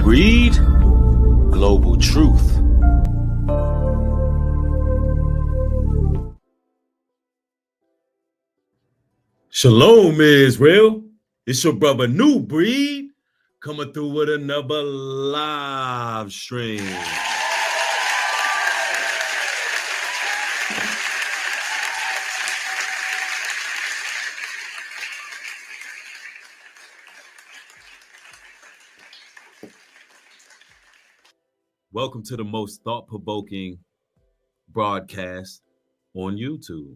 Breed Global Truth. Shalom, Israel. It's your brother New Breed coming through with another live stream. Welcome to the most thought-provoking broadcast on YouTube.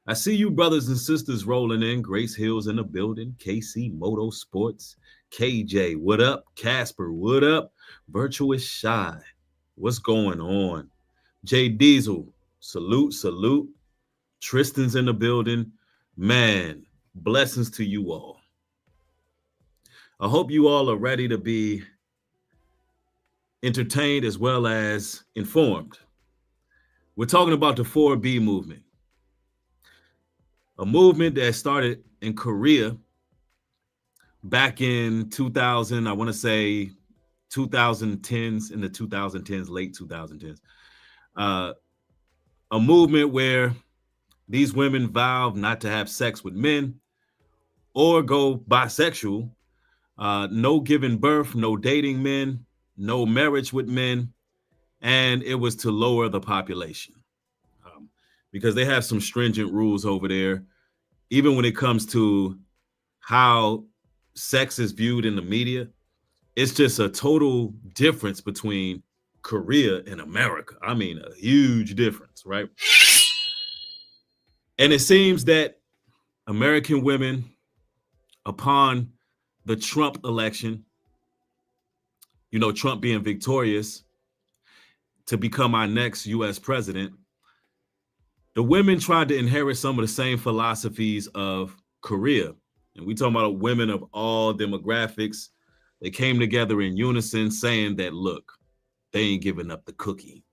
I see you brothers and sisters rolling in. Grace Hill's in the building. KC Motorsports. KJ, what up? Casper, what up? Virtuous Shy, what's going on? J Diesel, salute, salute. Tristan's in the building. Man, blessings to you all. I hope you all are ready to be entertained as well as informed. We're talking about the 4B movement. A movement that started in Korea back in 2000, I want to say 2010s, in the 2010s, late 2010s. A movement where these women vowed not to have sex with men or go bisexual, no giving birth, no dating men, no marriage with men, and it was to lower the population because they have some stringent rules over there. Even when it comes to how sex is viewed in the media, it's just a total difference between Korea and America. I mean, a huge difference, right? And it seems that American women, upon the Trump election, you know, Trump being victorious to become our next U.S. president, the women tried to inherit some of the same philosophies of Korea. And we talking about women of all demographics. They came together in unison saying that, look, they ain't giving up the cookie.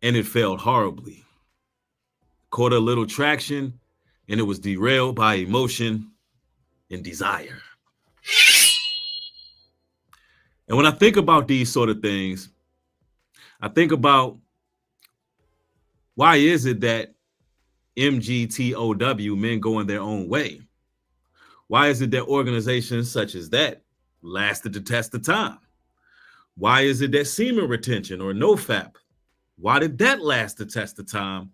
And it failed horribly. Caught a little traction, and it was derailed by emotion and desire. And when I think about these sort of things, I think about, why is it that MGTOW, men going their own way? Why is it that organizations such as that lasted the test of time? Why is it that semen retention or NoFap, why did that last the test of time?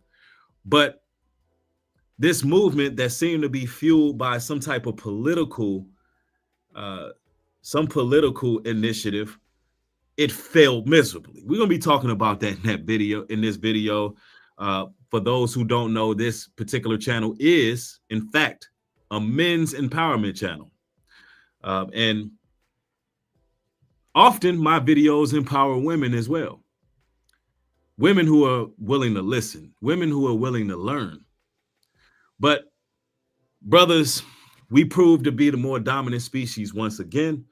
But this movement that seemed to be fueled by some type of political, some political initiative, it failed miserably. We're gonna be talking about that in this video. For those who don't know, this particular channel is, in fact, a men's empowerment channel. And often my videos empower women as well. Women who are willing to listen, women who are willing to learn. But brothers, we proved to be the more dominant species once again.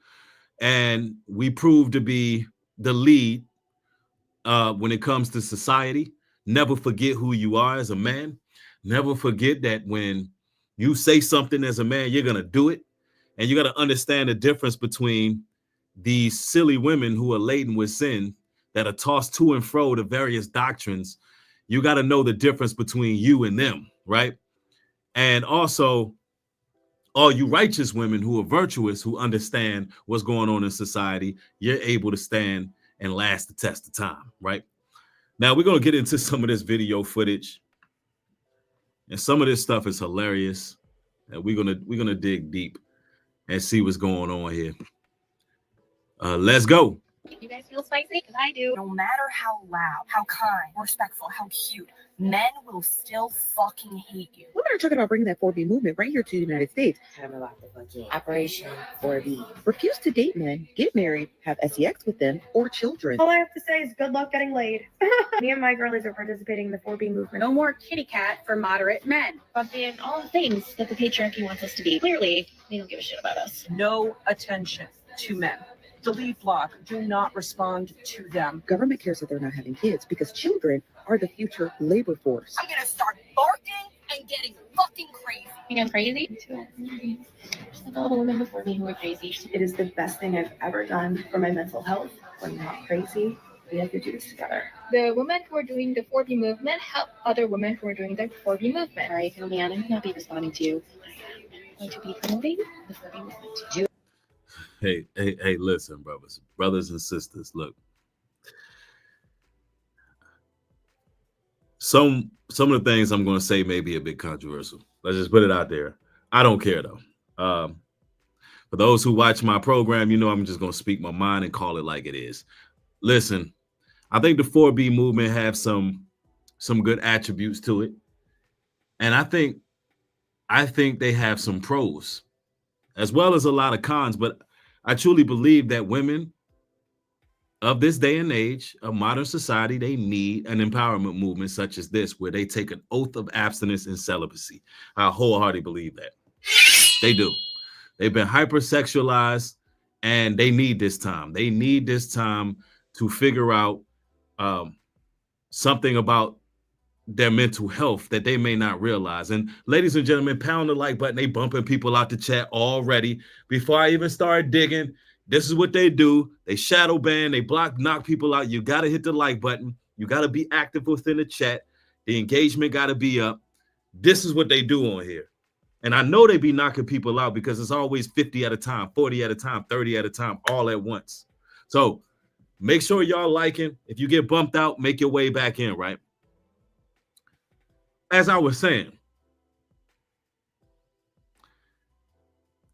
And we proved to be the lead when it comes to society. Never forget who you are as a man. Never forget that when you say something as a man, you're going to do it. And you got to understand the difference between these silly women who are laden with sin that are tossed to and fro to various doctrines. You got to know the difference between you and them, right? And also, all you righteous women who are virtuous, who understand what's going on in society, you're able to stand and last the test of time, right? Now, we're going to get into some of this video footage. And some of this stuff is hilarious. And we're gonna dig deep and see what's going on here. Let's go. You guys feel spicy? Because I do. No matter how loud, how kind, respectful, how cute, men will still fucking hate you. Women are talking about bringing that 4B movement right here to the United States. Talking about the fucking Operation 4B. Refuse to date men, get married, have sex with them, or children. All I have to say is good luck getting laid. Me and my girlies are participating in the 4B movement. No more kitty cat for moderate men. But being all the things that the patriarchy wants us to be. Clearly, they don't give a shit about us. No attention to men. Delete block. Do not respond to them. Government cares that they're not having kids because children are the future labor force. I'm gonna start barking and getting fucking crazy. You guys crazy? with all the women before me who were crazy. It is the best thing I've ever done for my mental health. We're not crazy. We have to do this together. The women who are doing the 4B movement help other women who are doing the 4B movement. All right, man, I'm not be responding to you. I'm going to be promoting the 4B movement. Hey, listen, brothers and sisters, look. Some of the things I'm going to say may be a bit controversial. Let's just put it out there. I don't care though. For those who watch my program, you know I'm just going to speak my mind and call it like it is. Listen, I think the 4B movement have some good attributes to it, and I think they have some pros as well as a lot of cons. But I truly believe that women of this day and age of modern society, they need an empowerment movement such as this, where they take an oath of abstinence and celibacy. I wholeheartedly believe that. They do. They've been hypersexualized, and they need this time. They need this time to figure out something about their mental health that they may not realize. And ladies and gentlemen, pound the like button. They bumping people out the chat already. Before I even start digging, this is what they do. They shadow ban, they knock people out. You got to hit the like button. You got to be active within the chat. The engagement got to be up. This is what they do on here. And I know they be knocking people out because it's always 50 at a time, 40 at a time, 30 at a time, all at once. So make sure y'all liking. If you get bumped out, make your way back in, right? As I was saying,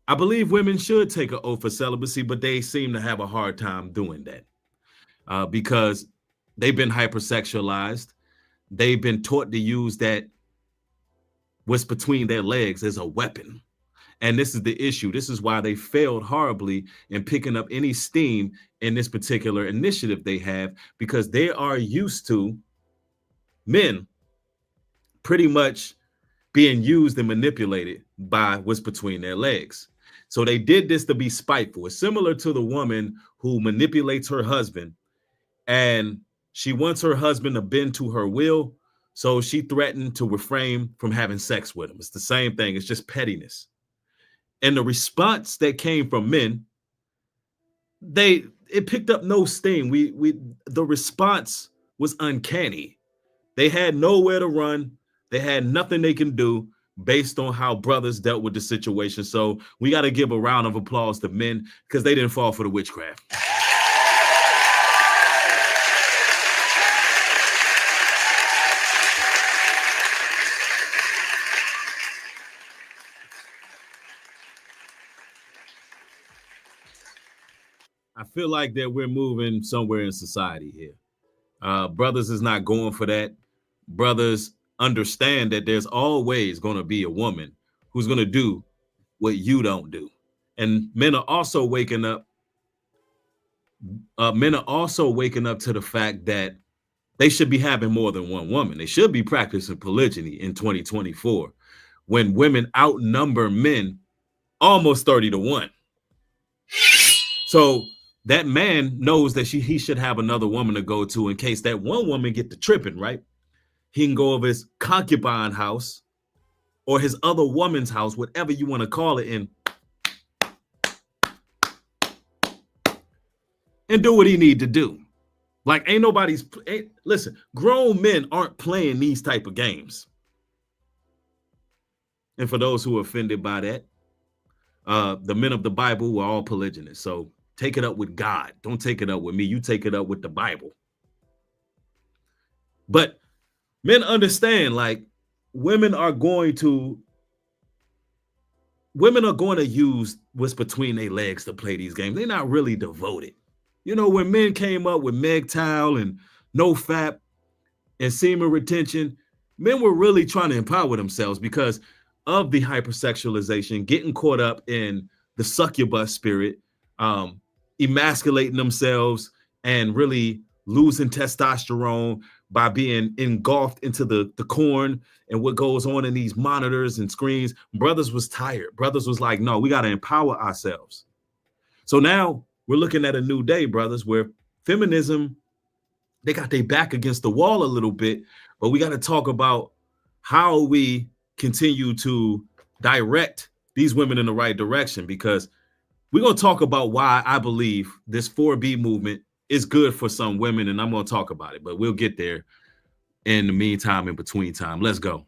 I believe women should take an oath of celibacy, but they seem to have a hard time doing that because they've been hypersexualized. They've been taught to use that what's between their legs as a weapon. And this is the issue. This is why they failed horribly in picking up any steam in this particular initiative they have, because they are used to men pretty much being used and manipulated by what's between their legs. So they did this to be spiteful. It's similar to the woman who manipulates her husband, and she wants her husband to bend to her will. So she threatened to refrain from having sex with him. It's the same thing. It's just pettiness. And the response that came from men, it picked up no steam. The response was uncanny. They had nowhere to run. They had nothing they can do based on how brothers dealt with the situation. So we got to give a round of applause to men because they didn't fall for the witchcraft. I feel like that we're moving somewhere in society here. Brothers is not going for that. Brothers understand that there's always going to be a woman who's going to do what you don't do. And men are also waking up. Men are also waking up to the fact that they should be having more than one woman. They should be practicing polygyny in 2024 when women outnumber men almost 30-1. So that man knows that he should have another woman to go to in case that one woman get to tripping, right? He can go over his concubine house or his other woman's house, whatever you want to call it, and do what he need to do. Like listen, grown men aren't playing these type of games. And for those who are offended by that, the men of the Bible were all polygynous. So take it up with God. Don't take it up with me. You take it up with the Bible. But men understand, like, women are going to use what's between their legs to play these games. They're not really devoted. You know, when men came up with MGTOW and NoFap and semen retention, men were really trying to empower themselves because of the hypersexualization, getting caught up in the succubus spirit, emasculating themselves and really losing testosterone by being engulfed into the corn and what goes on in these monitors and screens. Brothers was tired. Brothers was like, no, we got to empower ourselves. So now we're looking at a new day, brothers, where feminism, they got their back against the wall a little bit, but we got to talk about how we continue to direct these women in the right direction, because we're going to talk about why I believe this 4B movement is good for some women, and I'm going to talk about it, but we'll get there in the meantime, in between time. Let's go.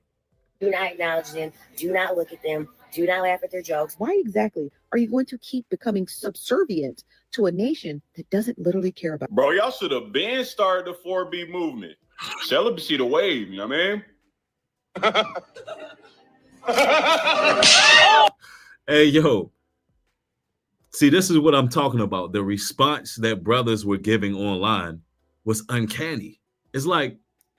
Do not acknowledge them. Do not look at them. Do not laugh at their jokes. Why exactly are you going to keep becoming subservient to a nation that doesn't literally care about? Bro, y'all should have been started the 4B movement. Celibacy the wave, you know what I mean? Hey, yo. See, this is what I'm talking about. The response that brothers were giving online was uncanny. It's like,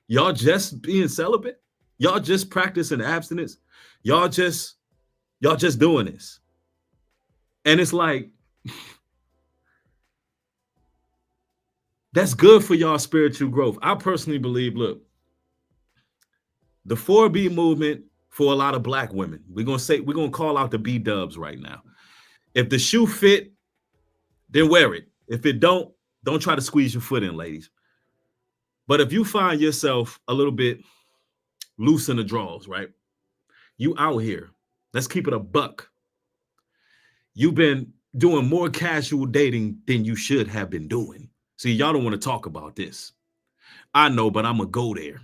y'all just being celibate? Y'all just practicing abstinence? Y'all just doing this. And it's like, that's good for y'all spiritual growth. I personally believe, look, the 4B movement for a lot of black women, we're going to call out the B-dubs right now. If the shoe fit, then wear it. If it don't try to squeeze your foot in, ladies. But if you find yourself a little bit loose in the drawers, right? You out here. Let's keep it a buck. You've been doing more casual dating than you should have been doing. See, y'all don't want to talk about this. I know, but I'm going to go there.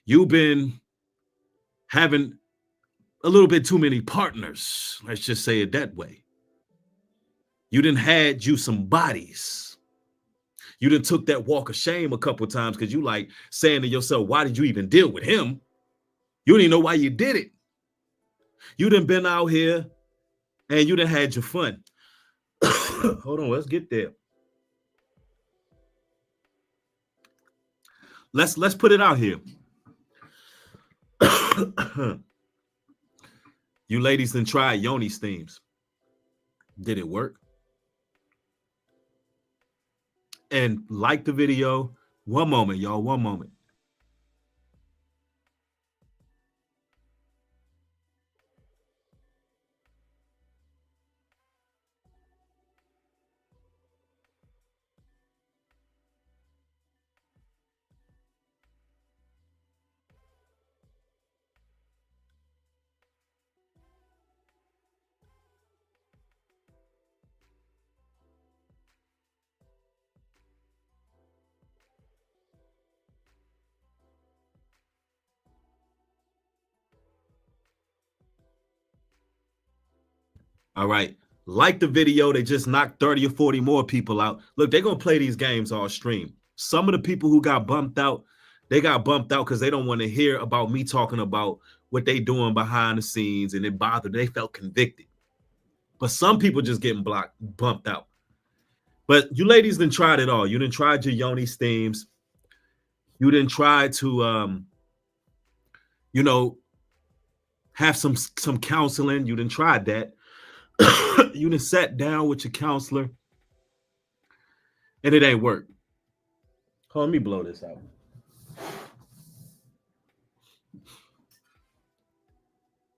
You've been having a little bit too many partners. Let's just say it that way. You done had you some bodies. You done took that walk of shame a couple of times because you like saying to yourself, why did you even deal with him? You don't even know why you did it. You done been out here and you done had your fun. Hold on, let's get there. Let's put it out here. You ladies done tried yoni steams. Did it work? And like the video. One moment, y'all. One moment. All right. Like the video, they just knocked 30 or 40 more people out. Look, they're going to play these games all stream. Some of the people who got bumped out, they got bumped out because they don't want to hear about me talking about what they doing behind the scenes, and it bothered. They felt convicted. But some people just getting bumped out. But you ladies done tried it all. You done tried your yoni steams. You done try to, have some counseling. You done tried that. You done sat down with your counselor and it ain't work. Hold on, let me blow this out.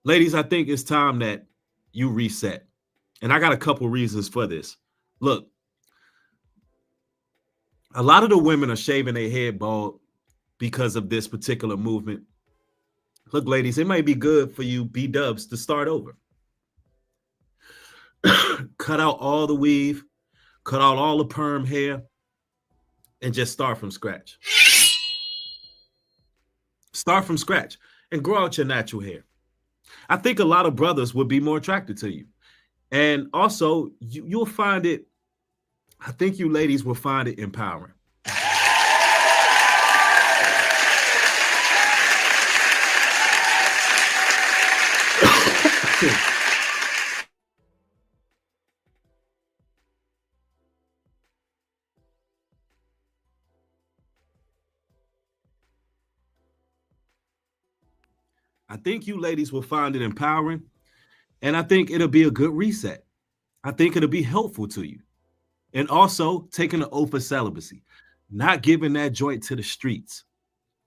Ladies, I think it's time that you reset. And I got a couple reasons for this. Look, a lot of the women are shaving their head bald because of this particular movement. Look, ladies, it might be good for you B-dubs to start over. Cut out all the weave, cut out all the perm hair, and just start from scratch. Start from scratch and grow out your natural hair. I think a lot of brothers would be more attracted to you. And also, you'll find it, I think you ladies will find it empowering. I think you ladies will find it empowering, and I think it'll be a good reset. I think it'll be helpful to you. And also taking an oath of celibacy, not giving that joint to the streets.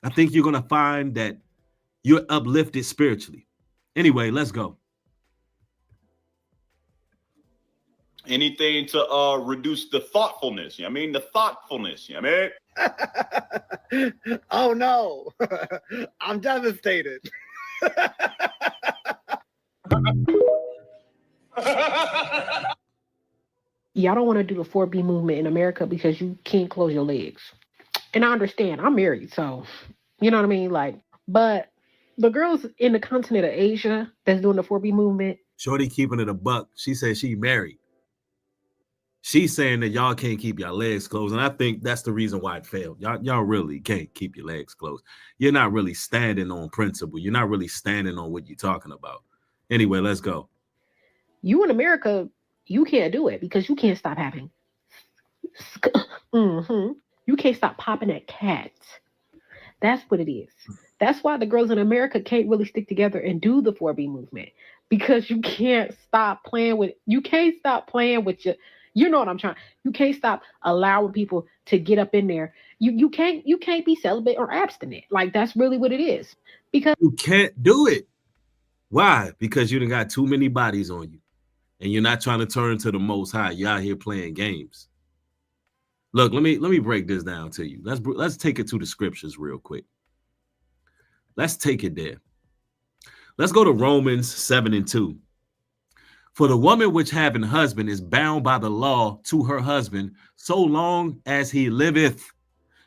I think you're going to find that you're uplifted spiritually. Anyway, let's go. Anything to reduce the thoughtfulness. You know what I mean? The thoughtfulness. You know what I mean? Oh no, I'm devastated. Y'all don't want to do the 4B movement in America because you can't close your legs. And I understand, I'm married, so you know what I mean? Like, but the girls in the continent of Asia that's doing the 4B movement. Shorty keeping it a buck. She said she married. She's saying that y'all can't keep your legs closed. And I think that's the reason why it failed. Y'all really can't keep your legs closed. You're not really standing on principle. You're not really standing on what you're talking about. Anyway, let's go. You in America, you can't do it because you can't stop having. You can't stop popping at cats. That's what it is. That's why the girls in America can't really stick together and do the 4B movement, because you can't stop playing with. You can't stop playing with your. You know what I'm trying. You can't stop allowing people to get up in there. You can't be celibate or abstinent. Like, that's really what it is. Because you can't do it. Why? Because you done got too many bodies on you, and you're not trying to turn to the Most High. You're out here playing games. Look, let me break this down to you. Let's take it to the scriptures real quick. Let's take it there. Let's go to Romans 7:2. For the woman which have an husband is bound by the law to her husband so long as he liveth.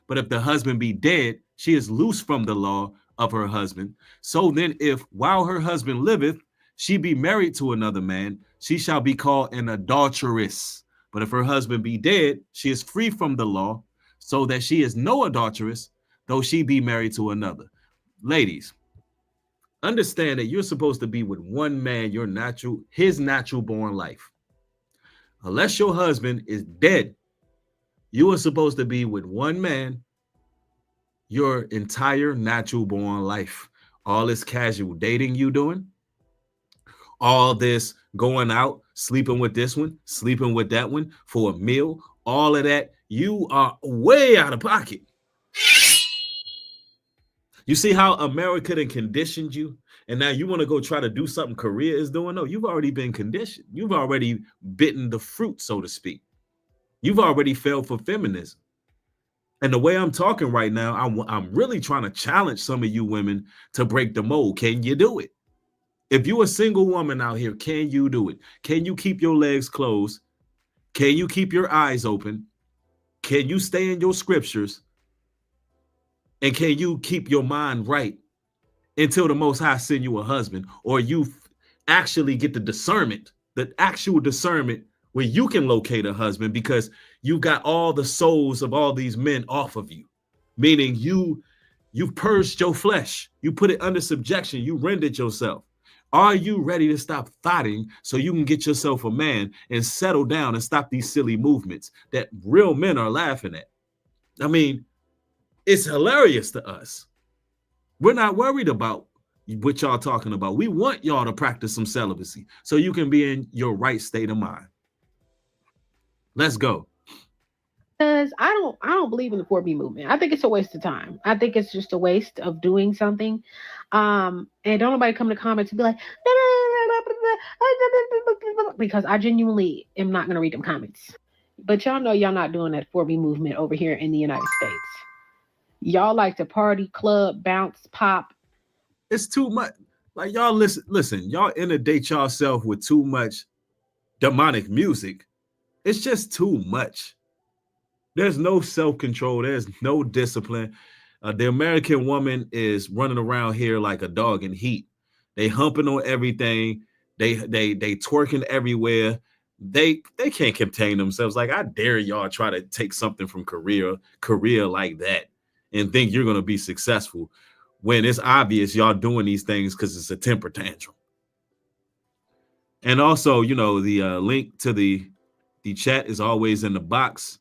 But if the husband be dead, she is loose from the law of her husband. So then, if while her husband liveth, she be married to another man, she shall be called an adulteress. But if her husband be dead, she is free from the law, so that she is no adulteress, though she be married to another. Ladies, understand that you're supposed to be with one man, his natural born life. Unless your husband is dead, you are supposed to be with one man your entire natural born life. All this casual dating you doing, all this going out, sleeping with this one, sleeping with that one for a meal, all of that, you are way out of pocket. You see how America then conditioned you, and now you want to go try to do something Korea is doing? No, you've already been conditioned. You've already bitten the fruit, so to speak. You've already fell for feminism. And the way I'm talking right now, I'm really trying to challenge some of you women to break the mold. Can you do it? If you're a single woman out here, can you do it? Can you keep your legs closed? Can you keep your eyes open? Can you stay in your scriptures? And can you keep your mind right until the Most High send you a husband, or you actually get the discernment, the actual discernment where you can locate a husband, because you got all the souls of all these men off of you, meaning you've purged your flesh, you put it under subjection, you rendered yourself. Are you ready to stop fighting so you can get yourself a man and settle down and stop these silly movements that real men are laughing at? I mean, it's hilarious to us. We're not worried about what y'all talking about. We want y'all to practice some celibacy so you can be in your right state of mind. Let's go. Because I don't believe in the 4B movement. I think it's a waste of time. I think it's just a waste of doing something. And don't nobody come to comments and be like, because I genuinely am not going to read them comments. But y'all know y'all not doing that 4B movement over here in the United States. Y'all like to party, club, bounce, pop. It's too much. Like, y'all listen, y'all inundate yourself with too much demonic music. It's just too much. There's no self-control. There's no discipline. The American woman is running around here like a dog in heat. They humping on everything. They twerking everywhere. They can't contain themselves. Like, I dare y'all try to take something from Korea like that and think you're going to be successful when it's obvious y'all doing these things because it's a temper tantrum. And also, you know, the link to the chat is always in the box.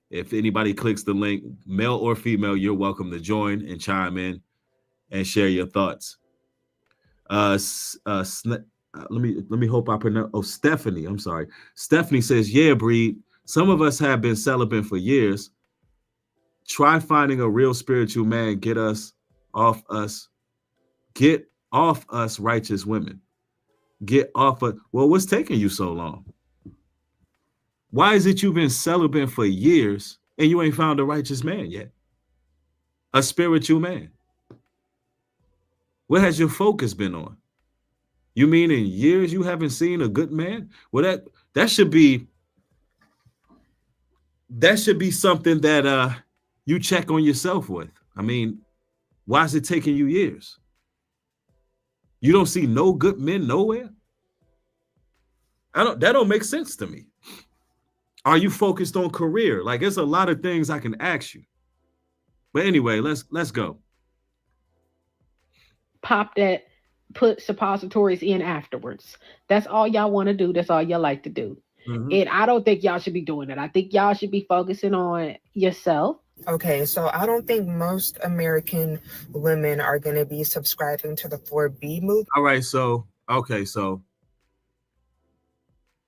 If anybody clicks the link, male or female, you're welcome to join and chime in and share your thoughts. Let me hope I pronounce. Oh, Stephanie. I'm sorry. Stephanie says, yeah, Breed. Some of us have been celibate for years. Try finding a real spiritual man. Get off us, righteous women. Get off of. Well, what's taking you so long? Why is it you've been celibate for years and you ain't found a righteous man yet? A spiritual man. What has your focus been on? You mean in years you haven't seen a good man? Well, that should be something that you check on yourself with. I mean, why is it taking you years? You don't see no good men nowhere? That don't make sense to me. Are you focused on career? Like, there's a lot of things I can ask you. But anyway, let's go. Pop that, put suppositories in afterwards. That's all y'all want to do. That's all y'all like to do. And I don't think y'all should be doing it. I think y'all should be focusing on yourself. Okay, so I don't think most American women are going to be subscribing to the 4B movement. All right, so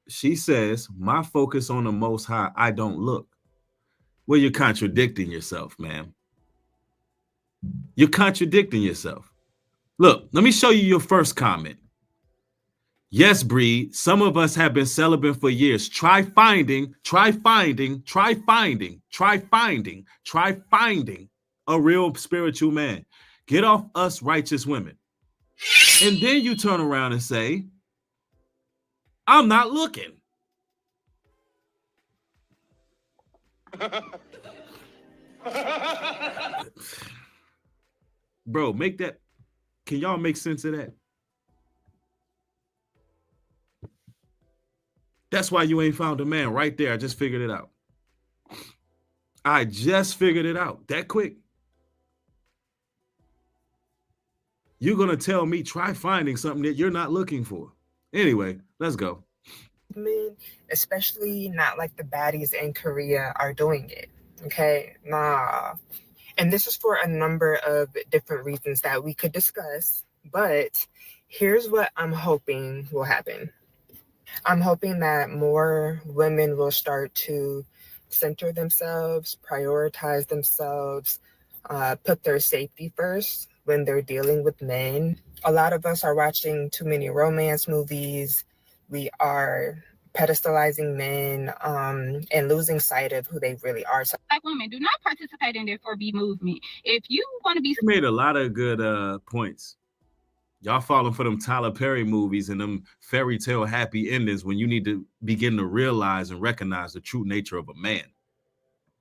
she says, my focus on the Most High, I don't look. Well, you're contradicting yourself, ma'am. You're contradicting yourself. Look, let me show you your first comment. Yes, Breed, some of us have been celibate for years. Try finding a real spiritual man. Get off us righteous women. And then you turn around and say, I'm not looking. Bro, can y'all make sense of that? That's why you ain't found a man right there. I just figured it out. That quick. You're going to tell me try finding something that you're not looking for. Anyway, let's go. Men, especially not like the baddies in Korea, are doing it. Okay? Nah. And this is for a number of different reasons that we could discuss. But here's what I'm hoping will happen. I'm hoping that more women will start to center themselves, prioritize themselves, put their safety first when they're dealing with men. A lot of us are watching too many romance movies. We are pedestalizing men and losing sight of who they really are. So, Black women, do not participate in the 4B movement. If you want to be... You made a lot of good points. Y'all falling for them Tyler Perry movies and them fairy tale happy endings when you need to begin to realize and recognize the true nature of a man.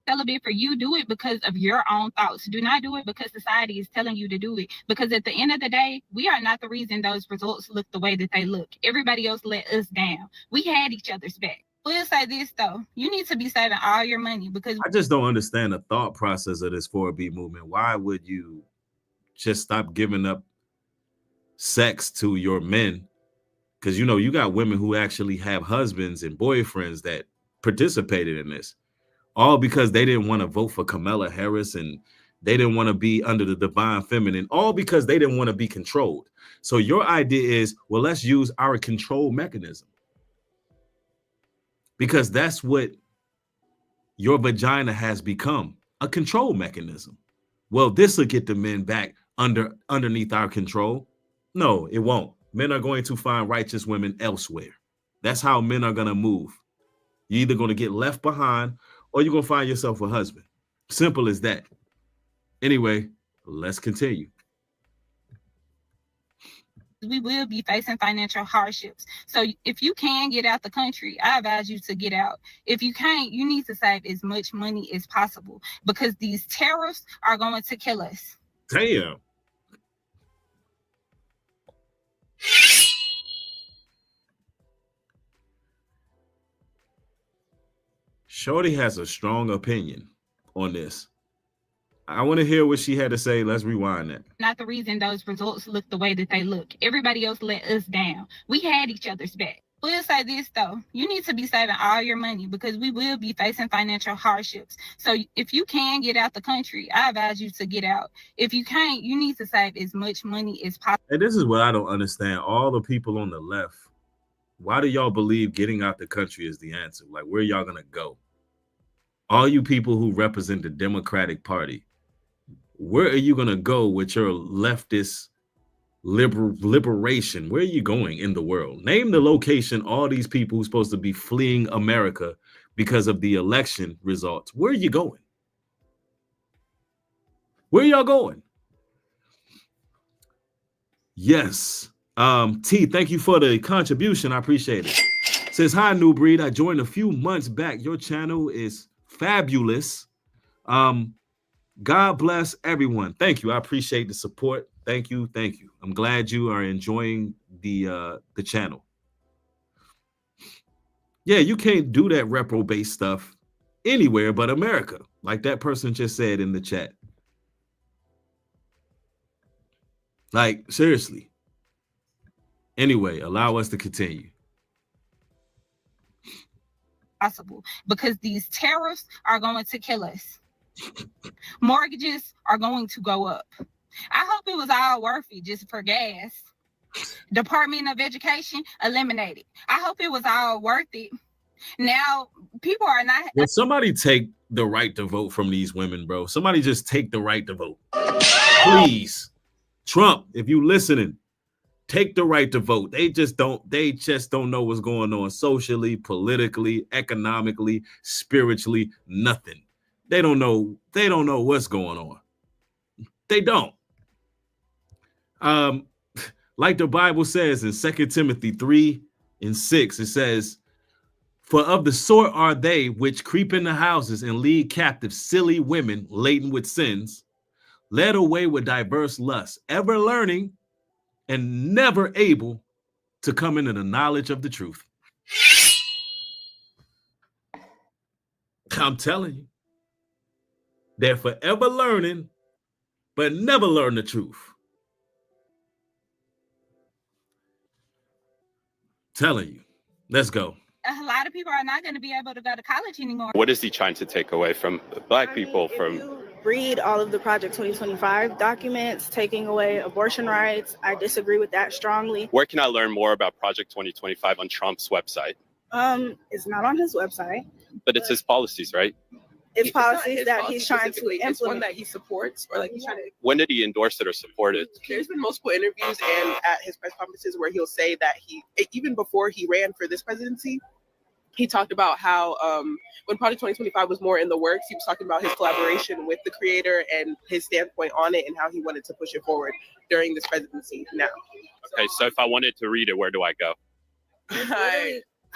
Celibate for you, do it because of your own thoughts. Do not do it because society is telling you to do it. Because at the end of the day, we are not the reason those results look the way that they look. Everybody else let us down. We had each other's back. We'll say this though, you need to be saving all your money because I just don't understand the thought process of this 4B movement. Why would you just stop giving up sex to your men? Because you got women who actually have husbands and boyfriends that participated in this, all because they didn't want to vote for Kamala Harris and they didn't want to be under the divine feminine, all because they didn't want to be controlled. So your idea is, well, let's use our control mechanism, because that's what your vagina has become, a control mechanism. Well, this will get the men back underneath our control. No, it won't. Men are going to find righteous women elsewhere. That's how men are going to move. You're either going to get left behind or you're going to find yourself a husband. Simple as that. Anyway, let's continue. we will be facing financial hardships. So if you can get out the country, I advise you to get out. If you can't, you need to save as much money as possible because these tariffs are going to kill us. Damn. Shorty has a strong opinion on this. I want to hear what she had to say. Let's rewind that. Not the reason those results look the way that they look. Everybody else let us down. We had each other's back. We'll say this though, you need to be saving all your money because we will be facing financial hardships. So if you can get out the country, I advise you to get out. If you can't, you need to save as much money as possible. And this is what I don't understand. All the people on the left, why do y'all believe getting out the country is the answer? Like, where y'all gonna go? All you people who represent the Democratic Party, where are you gonna go with your leftist liberation? Where are you going in the world? Name the location all these people who's supposed to be fleeing America because of the election results. Where are you going? Where y'all going? Yes, T, thank you for the contribution. I appreciate it. Says, hi, New Breed. I joined a few months back. Your channel is fabulous. God bless everyone. Thank you. I appreciate the support. Thank you. Thank you. I'm glad you are enjoying the channel. Yeah, you can't do that reprobate stuff anywhere but America, like that person just said in the chat. Like, seriously. Anyway, allow us to continue. Possible, because these tariffs are going to kill us. Mortgages are going to go up. I hope it was all worth it just for gas. Department of Education eliminated. I hope it was all worth it. Now, people are not. Will somebody take the right to vote from these women, bro? Somebody just take the right to vote. Please. Trump, if you listening, take the right to vote. They just don't know what's going on socially, politically, economically, spiritually, nothing. They don't know what's going on. They don't. Like the Bible says in 2 Timothy 3:6, it says, for of the sort are they which creep into houses and lead captive silly women laden with sins, led away with diverse lusts, ever learning and never able to come into the knowledge of the truth. I'm telling you, they're forever learning, but never learn the truth. Telling you. Let's go. A lot of people are not going to be able to go to college anymore. What is he trying to take away from Black people? If you read all of the Project 2025 documents taking away abortion rights, I disagree with that strongly. Where can I learn more about Project 2025 on Trump's website? It's not on his website. But it's his policies, right? It's policies that he's trying to implement. It's one that he supports, or like he's trying to. When did he endorse it or support it? There's been multiple interviews and at his press conferences where he'll say that even before he ran for this presidency, he talked about how when Project 2025 was more in the works, he was talking about his collaboration with the creator and his standpoint on it and how he wanted to push it forward during this presidency now. Okay, so if I wanted to read it, where do I go?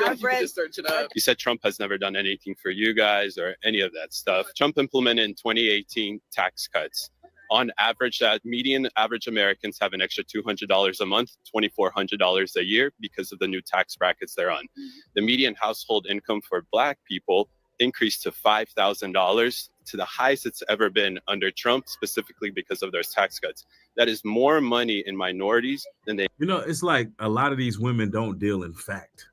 I've read. Just search it up. You said Trump has never done anything for you guys or any of that stuff. Trump implemented in 2018 tax cuts. On average, that median average Americans have an extra $200 a month, $2,400 a year because of the new tax brackets they're on. The median household income for Black people increased to $5,000, to the highest it's ever been under Trump, specifically because of those tax cuts. That is more money in minorities than they. You know, it's like a lot of these women don't deal in fact.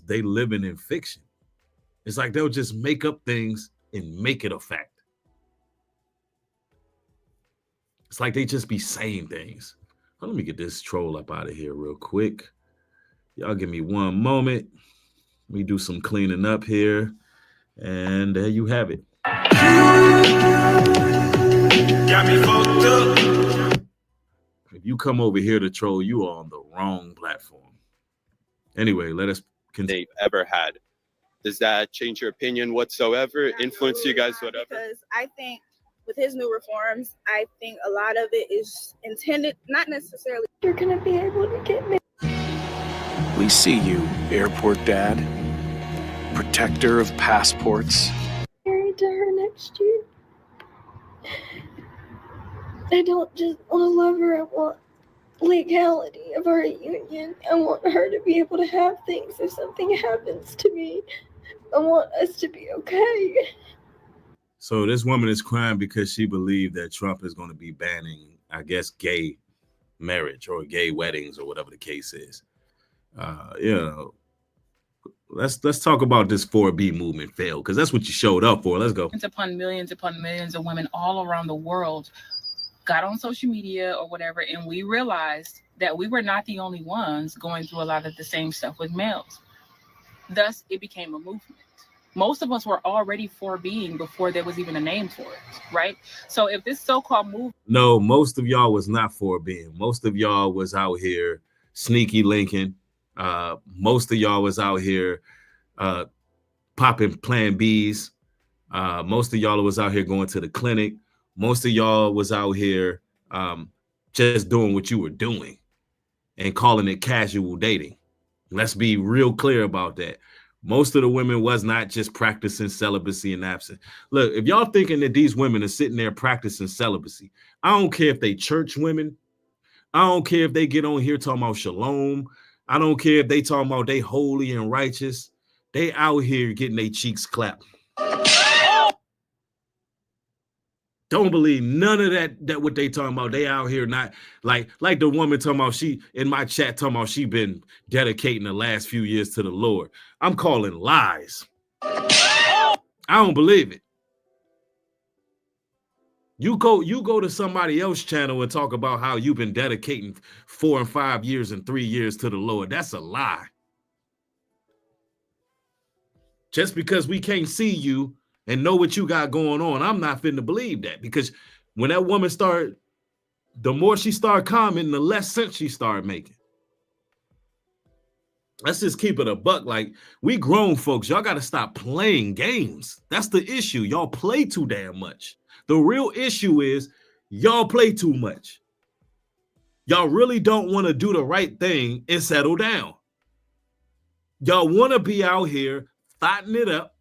They living in fiction. It's like they'll just make up things and make it a fact. It's like they just be saying things. Let me get this troll up out of here real quick. Y'all give me one moment. Let me do some cleaning up here. And there you have it. Got me fucked up. If you come over here to troll, you are on the wrong platform. Anyway, let us continue. They've ever had. Does that change your opinion whatsoever? Influence you guys, whatever? Because I think with his new reforms, I think a lot of it is intended, not necessarily. You're going to be able to get me. We see you, airport dad, protector of passports. Married to her next year. I don't just want to love her, I want legality of our union. I want her to be able to have things if something happens to me. I want us to be okay. So this woman is crying because she believed that Trump is going to be banning, I guess, gay marriage or gay weddings or whatever the case is. You know, let's talk about this 4B movement fail, because that's what you showed up for. Let's go. Upon millions of women all around the world got on social media or whatever, and we realized that we were not the only ones going through a lot of the same stuff with males. Thus, it became a movement. Most of us were already 4Bing before there was even a name for it, right? So if this so-called movement... No, most of y'all was not 4Bing. Most of y'all was out here sneaky linking. Most of y'all was out here popping Plan Bs. Most of y'all was out here going to the clinic. Most of y'all was out here just doing what you were doing. and calling it casual dating. Let's be real clear about that. Most of the women was not just practicing celibacy and abstinence. Look, if y'all thinking that these women are sitting there practicing celibacy, I don't care if they church women. I don't care if they get on here talking about shalom. I don't care if they talking about they holy and righteous. They out here getting their cheeks clapped. Don't believe none of that what they talking about. They out here not like the woman talking about she in my chat talking about she been dedicating the last few years to the Lord. I'm calling lies. I don't believe it. You go to somebody else's channel and talk about how you've been dedicating 4 and 5 years and 3 years to the Lord. That's a lie. Just because we can't see you and know what you got going on, I'm not finna believe that, because when that woman started, the more she started commenting, the less sense she started making. Let's just keep it a buck. Like, we grown folks, y'all got to stop playing games. That's the issue. Y'all play too damn much. The real issue is y'all play too much. Y'all really don't want to do the right thing and settle down. Y'all want to be out here thotting it up,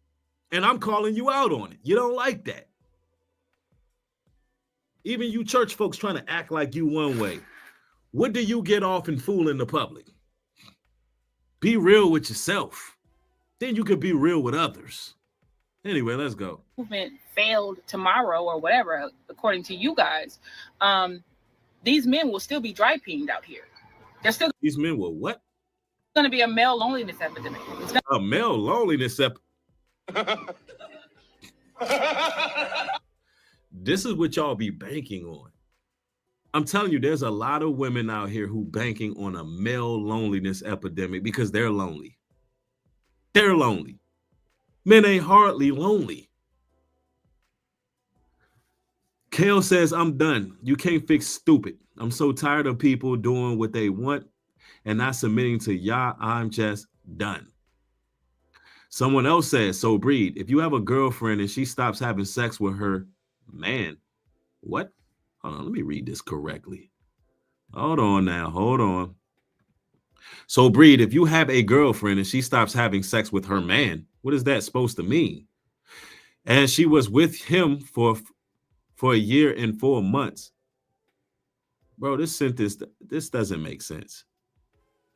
and I'm calling you out on it. You don't like that. Even you church folks trying to act like you one way. What do you get off in fooling the public? Be real with yourself. Then you can be real with others. Anyway, let's go. Movement failed tomorrow or whatever, according to you guys, these men will still be dry peeing out here. These men will what? Going to be a male loneliness epidemic. A male loneliness This is what y'all be banking on. I'm telling you, there's a lot of women out here who banking on a male loneliness epidemic because they're lonely. They're lonely. Men ain't hardly lonely. Kale says, I'm done. You can't fix stupid. I'm so tired of people doing what they want and not submitting to Yah. I'm just done. Someone else says, so Breed, if you have a girlfriend and she stops having sex with her man, what? Hold on, let me read this correctly. Hold on now, hold on. So Breed, if you have a girlfriend and she stops having sex with her man, what is that supposed to mean? And she was with him for a year and 4 months. Bro, this sentence, this doesn't make sense.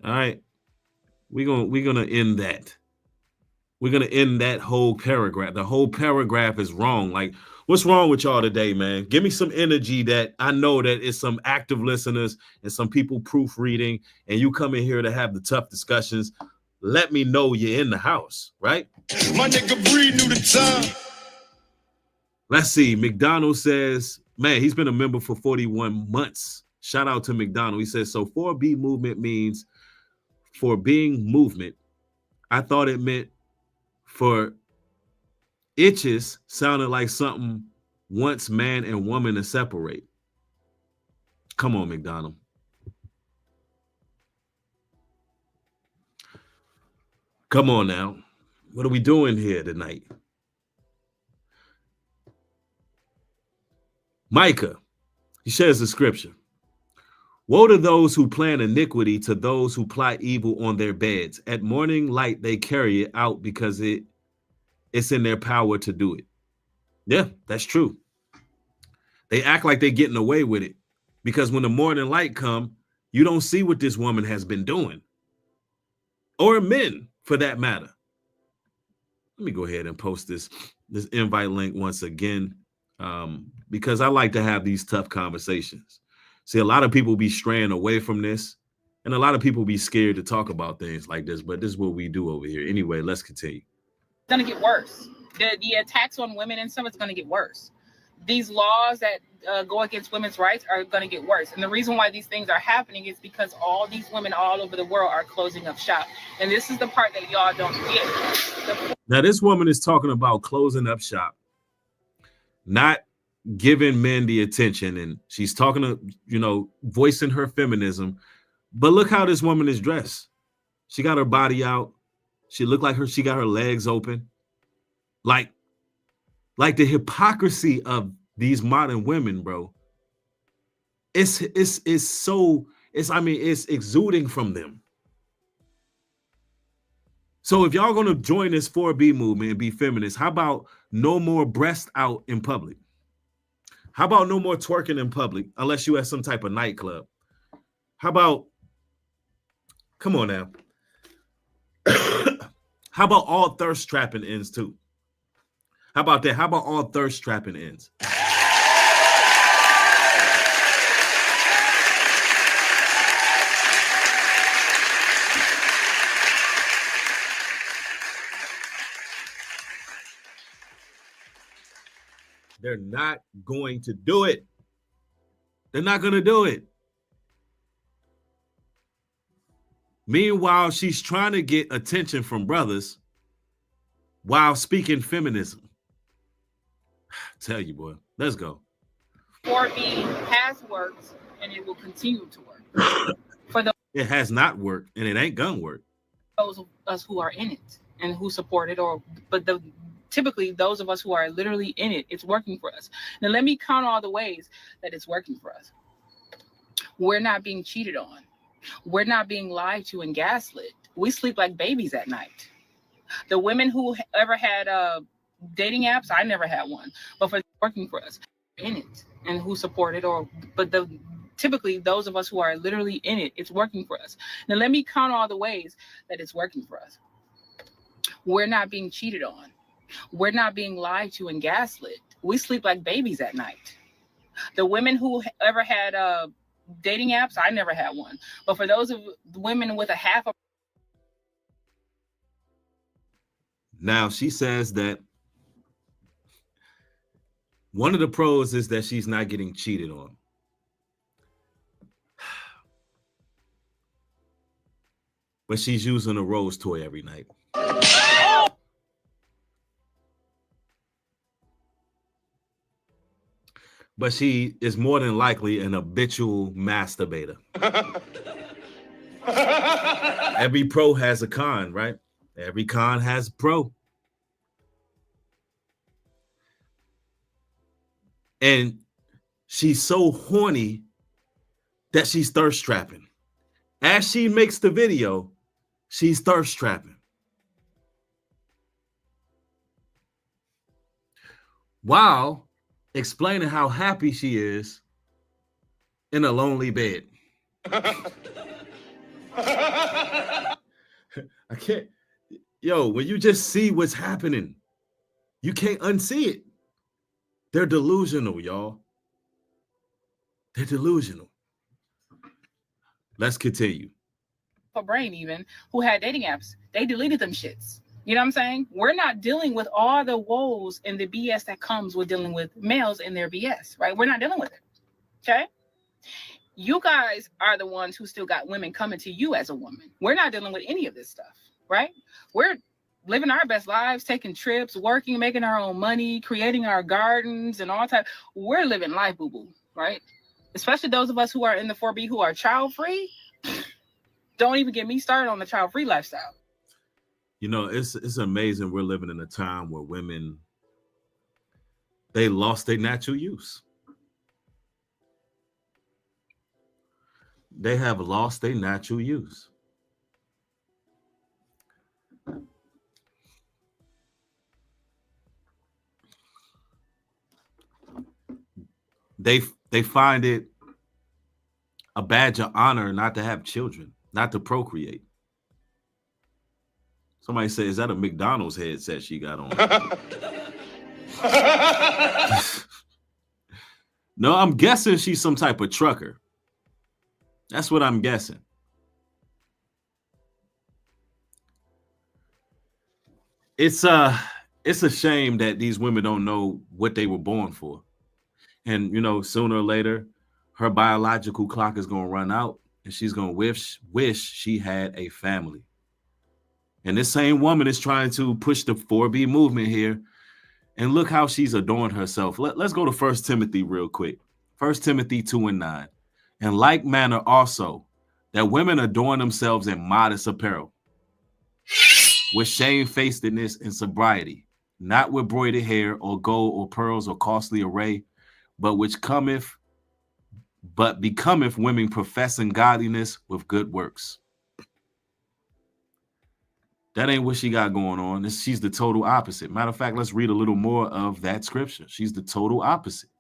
All right. We're gonna end that. We're gonna end that whole paragraph. The whole paragraph is wrong. Like, what's wrong with y'all today, man? Give me some energy. That I know that it's some active listeners and some people proofreading, and you come in here to have the tough discussions. Let me know you're in the house, right? My nigga Breed knew the time. Let's see. McDonald says, man, he's been a member for 41 months. Shout out to McDonald. He says, so 4B movement means for being movement. I thought it meant for itches sounded like something wants man and woman to separate. Come on, McDonald. Come on now. What are we doing here tonight? Micah, he shares the scripture. Woe to those who plan iniquity, to those who plot evil on their beds. At morning light, they carry it out because it's in their power to do it. Yeah, that's true. They act like they're getting away with it because when the morning light come, you don't see what this woman has been doing, or men for that matter. Let me go ahead and post this invite link once again, because I like to have these tough conversations. See, a lot of people be straying away from this, and a lot of people be scared to talk about things like this, but this is what we do over here. Anyway, let's continue. It's going to get worse. The attacks on women and stuff is going to get worse. These laws that go against women's rights are going to get worse. And the reason why these things are happening is because all these women all over the world are closing up shop. And this is the part that y'all don't get. Now, this woman is talking about closing up shop, not giving men the attention, and she's talking to, voicing her feminism. But look how this woman is dressed. She got her body out. She looked like she got her legs open. Like the hypocrisy of these modern women, bro. It's It's exuding from them. So if y'all gonna join this 4B movement and be feminists, how about no more breast out in public? How about no more twerking in public unless you at some type of nightclub? How about, come on now. How about all thirst trapping ends too? How about that? How about all thirst trapping ends? They're not going to do it. They're not going to do it. Meanwhile, she's trying to get attention from brothers while speaking feminism. I tell you, boy, let's go. 4B has worked and it will continue to work. For It has not worked and it ain't gonna work. those of us who are in it and who support it, typically those of us who are literally in it, it's working for us. Now let me count all the ways that it's working for us. We're not being cheated on. We're not being lied to and gaslit. We sleep like babies at night. The women who ever had dating apps, I never had one, but for working for us in it and who support it, typically those of us who are literally in it, it's working for us. Now let me count all the ways that it's working for us. We're not being cheated on. We're not being lied to and gaslit. We sleep like babies at night. The women who ever had dating apps, I never had one, but for those of the women with a half a Now, she says that one of the pros is that she's not getting cheated on. But she's using a rose toy every night. But she is more than likely an habitual masturbator. Every pro has a con, right? Every con has a pro. And she's so horny that she's thirst trapping. As she makes the video, she's thirst trapping. While explaining how happy she is in a lonely bed. I can't. Yo, when you just see what's happening, you can't unsee it. They're delusional, y'all. They're delusional. Let's continue. brain even who had dating apps, they deleted them shits. You know what I'm saying? We're not dealing with all the woes and the BS that comes with dealing with males and their BS, right? We're not dealing with it. Okay? You guys are the ones who still got women coming to you as a woman. We're not dealing with any of this stuff, right? We're living our best lives, taking trips, working, making our own money, creating our gardens and all type. We're living life, boo-boo, right? Especially those of us who are in the 4B who are child-free. Don't even get me started on the child-free lifestyle. You know, it's amazing we're living in a time where women, they lost their natural use. They have lost their natural use. They find it a badge of honor not to have children, not to procreate. Somebody said, is that a McDonald's headset she got on? No, I'm guessing she's some type of trucker. That's what I'm guessing. It's a shame that these women don't know what they were born for. And, you know, sooner or later, her biological clock is going to run out and she's going to wish she had a family. And this same woman is trying to push the 4B movement here. And look how she's adorned herself. Let's go to 1 Timothy real quick. 1 Timothy 2:9. In like manner also, that women adorn themselves in modest apparel, with shamefacedness and sobriety, not with broided hair or gold or pearls or costly array, but which cometh but becometh women professing godliness with good works. That ain't what she got going on. She's the total opposite. Matter of fact, let's read a little more of that scripture. She's the total opposite.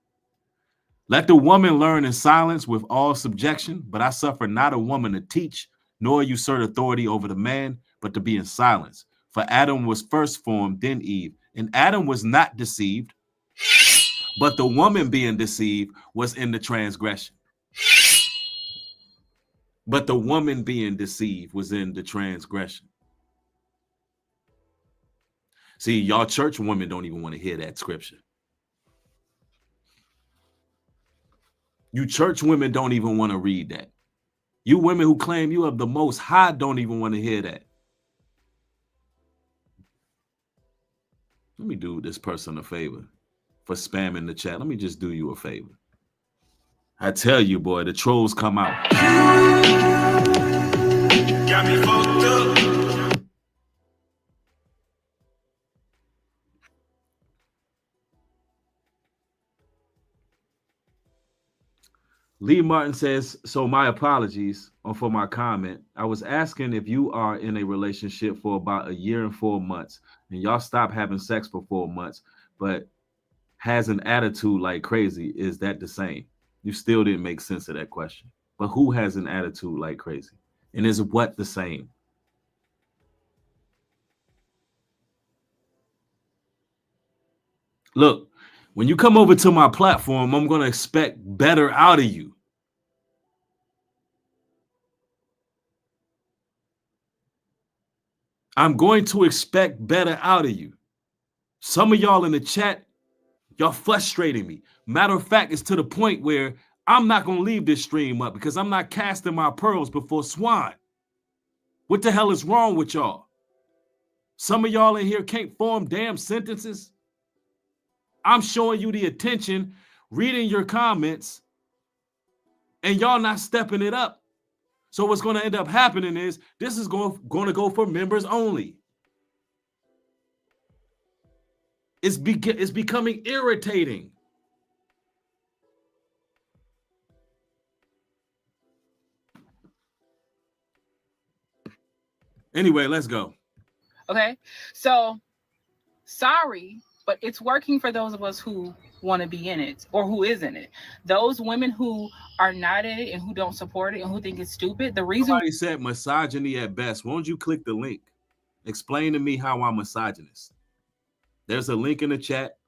Let the woman learn in silence with all subjection, but I suffer not a woman to teach, nor usurp authority over the man, but to be in silence. For Adam was first formed, then Eve. And Adam was not deceived, but the woman being deceived was in the transgression. But the woman being deceived was in the transgression. See, y'all church women don't even want to hear that scripture. You church women don't even want to read that. You women who claim you have the most high don't even want to hear that. Let me do this person a favor for spamming the chat. Let me just do you a favor. I tell you, boy, the trolls come out. Got me fucked up. Lee Martin says, so my apologies for my comment. I was asking if you are in a relationship for about 1 year and 4 months and y'all stop having sex for 4 months, but has an attitude like crazy. Is that the same? You still didn't make sense of that question. But who has an attitude like crazy? And is what the same? Look, when you come over to my platform, I'm going to expect better out of you. I'm going to expect better out of you. Some of y'all in the chat, y'all frustrating me. Matter of fact, it's to the point where I'm not going to leave this stream up because I'm not casting my pearls before swine. What the hell is wrong with y'all? Some of y'all in here can't form damn sentences. I'm showing you the attention, reading your comments, and y'all not stepping it up. So what's going to end up happening is this is going to go for members only. It's becoming irritating. Anyway, let's go. Okay, so sorry, but it's working for those of us who want to be in it or who is in it. Those women who are not in it and who don't support it and who think it's stupid. The reason somebody said misogyny at best. Won't you click the link? Explain to me how I'm misogynist. There's a link in the chat.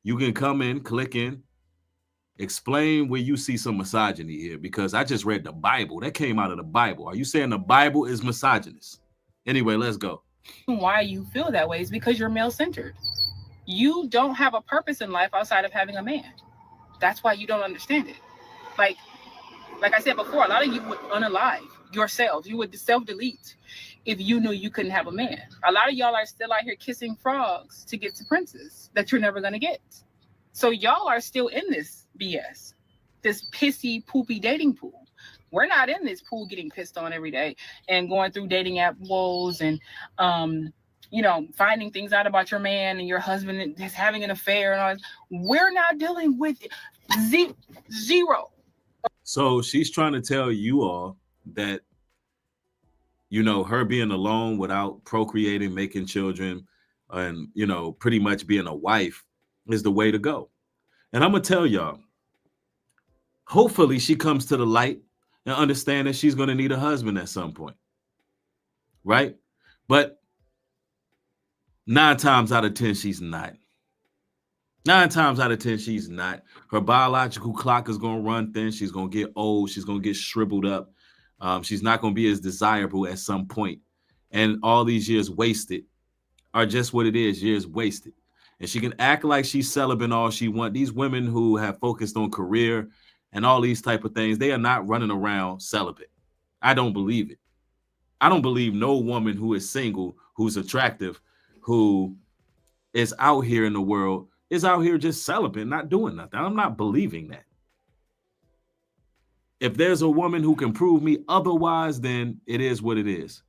You can come in, click in, explain where you see some misogyny here, because I just read the Bible. That came out of the Bible. Are you saying the Bible is misogynist? Anyway, let's go. why you feel that way is because you're male-centered. You don't have a purpose in life outside of having a man. That's why you don't understand it. Like I said before, a lot of you would unalive yourselves. You would self-delete if you knew you couldn't have a man. A lot of y'all are still out here kissing frogs to get to princes that you're never going to get. So y'all are still in this BS, this pissy, poopy dating pool. We're not in this pool getting pissed on every day and going through dating app woes and, finding things out about your man and your husband is having an affair and all that. We're not dealing with zero. So she's trying to tell you all that, her being alone without procreating, making children, and, pretty much being a wife is the way to go. And I'm going to tell y'all, hopefully she comes to the light and understand that she's going to need a husband at some point. Right? But 9 times out of 10, she's not. 9 times out of 10, she's not. Her biological clock is going to run thin. She's going to get old. She's going to get shriveled up. She's not going to be as desirable at some point. And all these years wasted are just what it is, years wasted. And she can act like she's celibate all she wants. These women who have focused on career and all these type of things, they are not running around celibate. I don't believe it. I don't believe no woman who is single, who's attractive, who is out here in the world, is out here just celibate, not doing nothing. I'm not believing that. If there's a woman who can prove me otherwise, then it is what it is.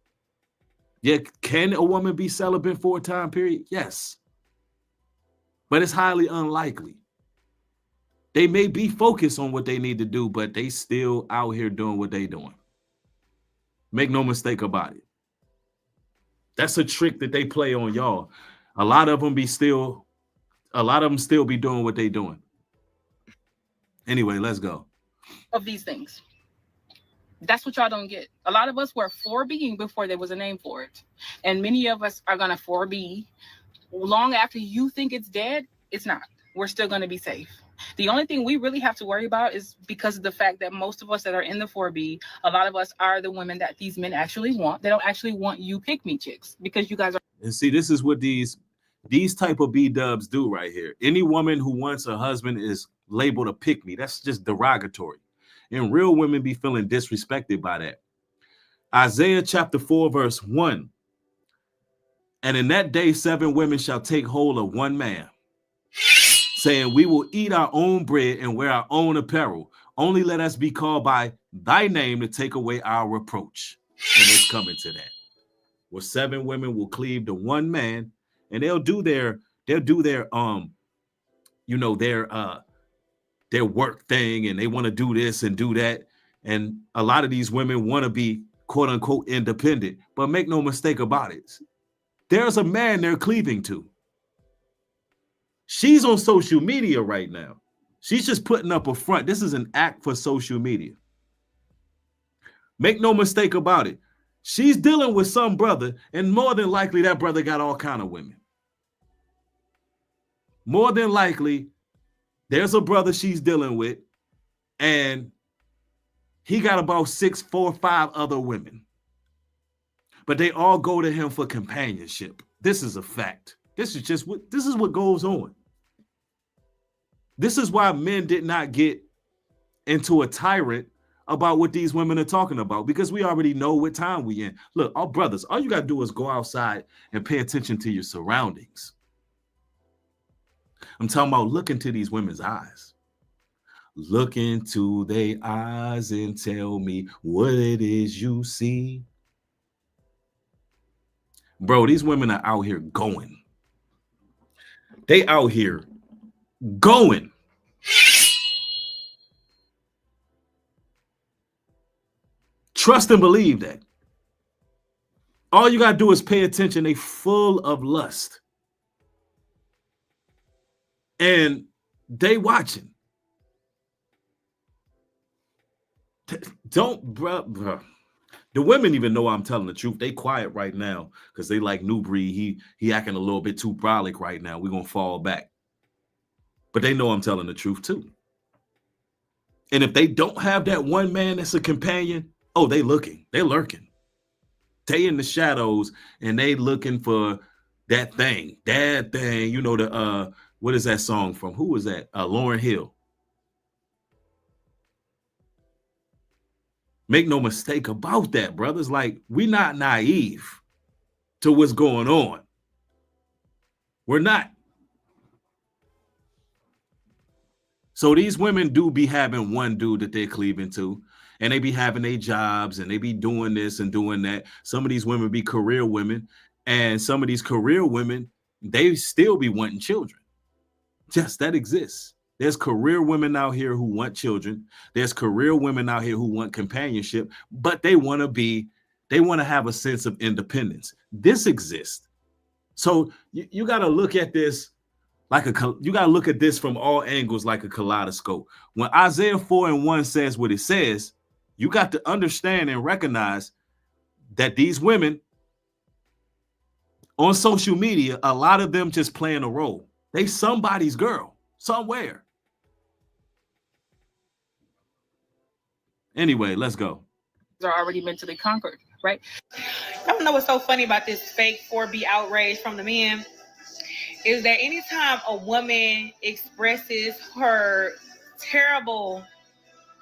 Yeah, can a woman be celibate for a time period? Yes. But it's highly unlikely. They may be focused on what they need to do, but they still out here doing what they doing. Make no mistake about it. That's a trick that they play on y'all. A lot of them still be doing what they doing. Anyway, let's go. Of these things. That's what y'all don't get. A lot of us were for being before there was a name for it. And many of us are going to for be. Long after you think it's dead, it's not. We're still going to be safe. The only thing we really have to worry about is because of the fact that most of us that are in the 4B, a lot of us are the women that these men actually want. They don't actually want you pick-me chicks because you guys are. And see, this is what these type of B-dubs do right here. Any woman who wants a husband is labeled a pick-me. That's just derogatory. And real women be feeling disrespected by that. Isaiah chapter 4, verse 1. And in that day, 7 women shall take hold of one man, saying, we will eat our own bread and wear our own apparel. Only let us be called by thy name to take away our reproach. And it's coming to that. Where 7 women will cleave to one man, and they'll do their work thing, and they want to do this and do that. And a lot of these women want to be quote unquote independent, but make no mistake about it. There's a man they're cleaving to. She's on social media right now. She's just putting up a front. This is an act for social media. Make no mistake about it. She's dealing with some brother, and more than likely that brother got all kind of women. More than likely, there's a brother she's dealing with, and he got about 6, 4, 5 other women. But they all go to him for companionship. This is a fact. This is what goes on. This is why men did not get into a tyrant about what these women are talking about, because we already know what time we in. Look, our brothers, all you got to do is go outside and pay attention to your surroundings. I'm talking about look into these women's eyes. Look into their eyes and tell me what it is you see. Bro, these women are out here going. They out here going. Trust and believe that. All you got to do is pay attention. They full of lust. And they watching. Don't, bruh. The women even know I'm telling the truth. They quiet right now because they like Nubreed. He acting a little bit too brolic right now. We're going to fall back. But they know I'm telling the truth too. And if they don't have that one man that's a companion, oh, they looking. They lurking. They in the shadows and they looking for that thing. That thing. You know, the what is that song from? Who was that? Lauryn Hill. Make no mistake about that, brothers. Like, we're not naive to what's going on. We're not. So these women do be having one dude that they're cleaving to, and they be having their jobs, and they be doing this and doing that. Some of these women be career women, and some of these career women, they still be wanting children. Yes, that exists. There's career women out here who want children. There's career women out here who want companionship, but they want to have a sense of independence. This exists. So you got to look at this you got to look at this from all angles like a kaleidoscope. When Isaiah 4:1 says what it says, you got to understand and recognize that these women on social media, a lot of them just playing a role. They somebody's girl somewhere. Anyway, let's go. Are already mentally conquered, right? I don't know what's so funny about this fake 4B outrage from the men is that anytime a woman expresses her terrible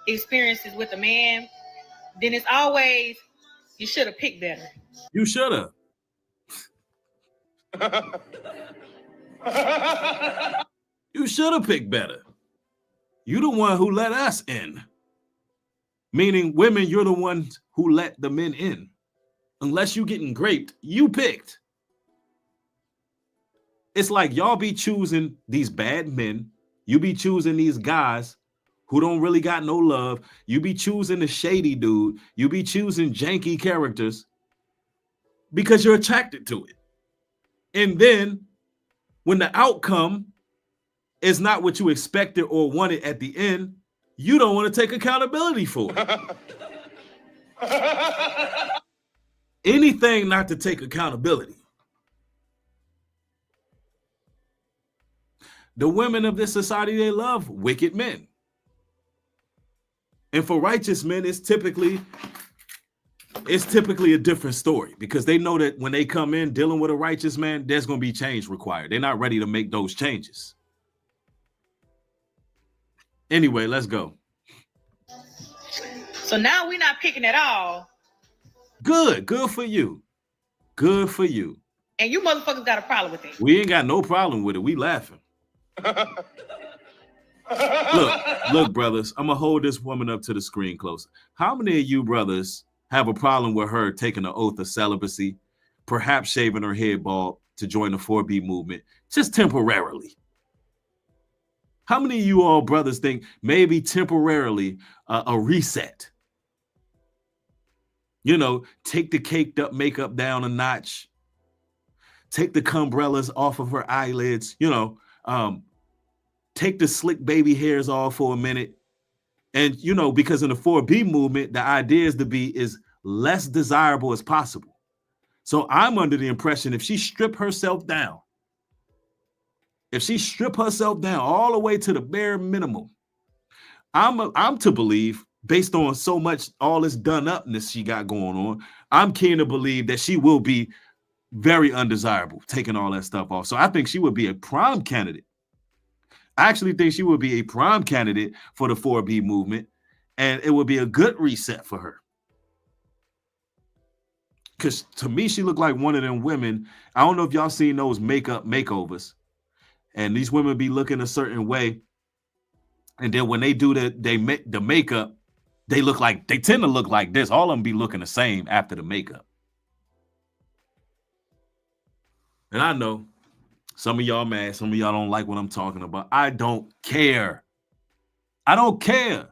experiences with a man, then it's always, you should have picked better. You should have. You should have picked better. You the one who let us in. Meaning women, you're the ones who let the men in. Unless you getting graped, you picked. It's like y'all be choosing these bad men. You be choosing these guys who don't really got no love. You be choosing the shady dude. You be choosing janky characters because you're attracted to it. And then when the outcome is not what you expected or wanted at the end, you don't want to take accountability for it. Anything not to take accountability. The women of this society, they love wicked men. And for righteous men, it's typically a different story, because they know that when they come in dealing with a righteous man, there's going to be change required. They're not ready to make those changes. Anyway, let's go. So now we're not picking at all. Good for you. Good for you. And you motherfuckers got a problem with it. We ain't got no problem with it. We laughing. Look, brothers, I'm going to hold this woman up to the screen closer. How many of you brothers have a problem with her taking an oath of celibacy, perhaps shaving her head bald to join the 4B movement, just temporarily? How many of you all brothers think maybe temporarily a reset? You know, take the caked up makeup down a notch, take the cumbrellas off of her eyelids, you know, take the slick baby hairs off for a minute. And, you know, because in the 4B movement, the idea is to be as less desirable as possible. So I'm under the impression if she strip herself down all the way to the bare minimum, I'm to believe, based on so much, all this done upness she got going on, I'm keen to believe that she will be very undesirable taking all that stuff off. So I think she would be a prime candidate. I actually think she would be a prime candidate for the 4B movement, and it would be a good reset for her. Because to me, she looked like one of them women. I don't know if y'all seen those makeup makeovers, and these women be looking a certain way, and then when they do the makeup, they tend to look like this. All of them be looking the same after the makeup. And I know some of y'all mad, some of y'all don't like what I'm talking about. I don't care. I don't care.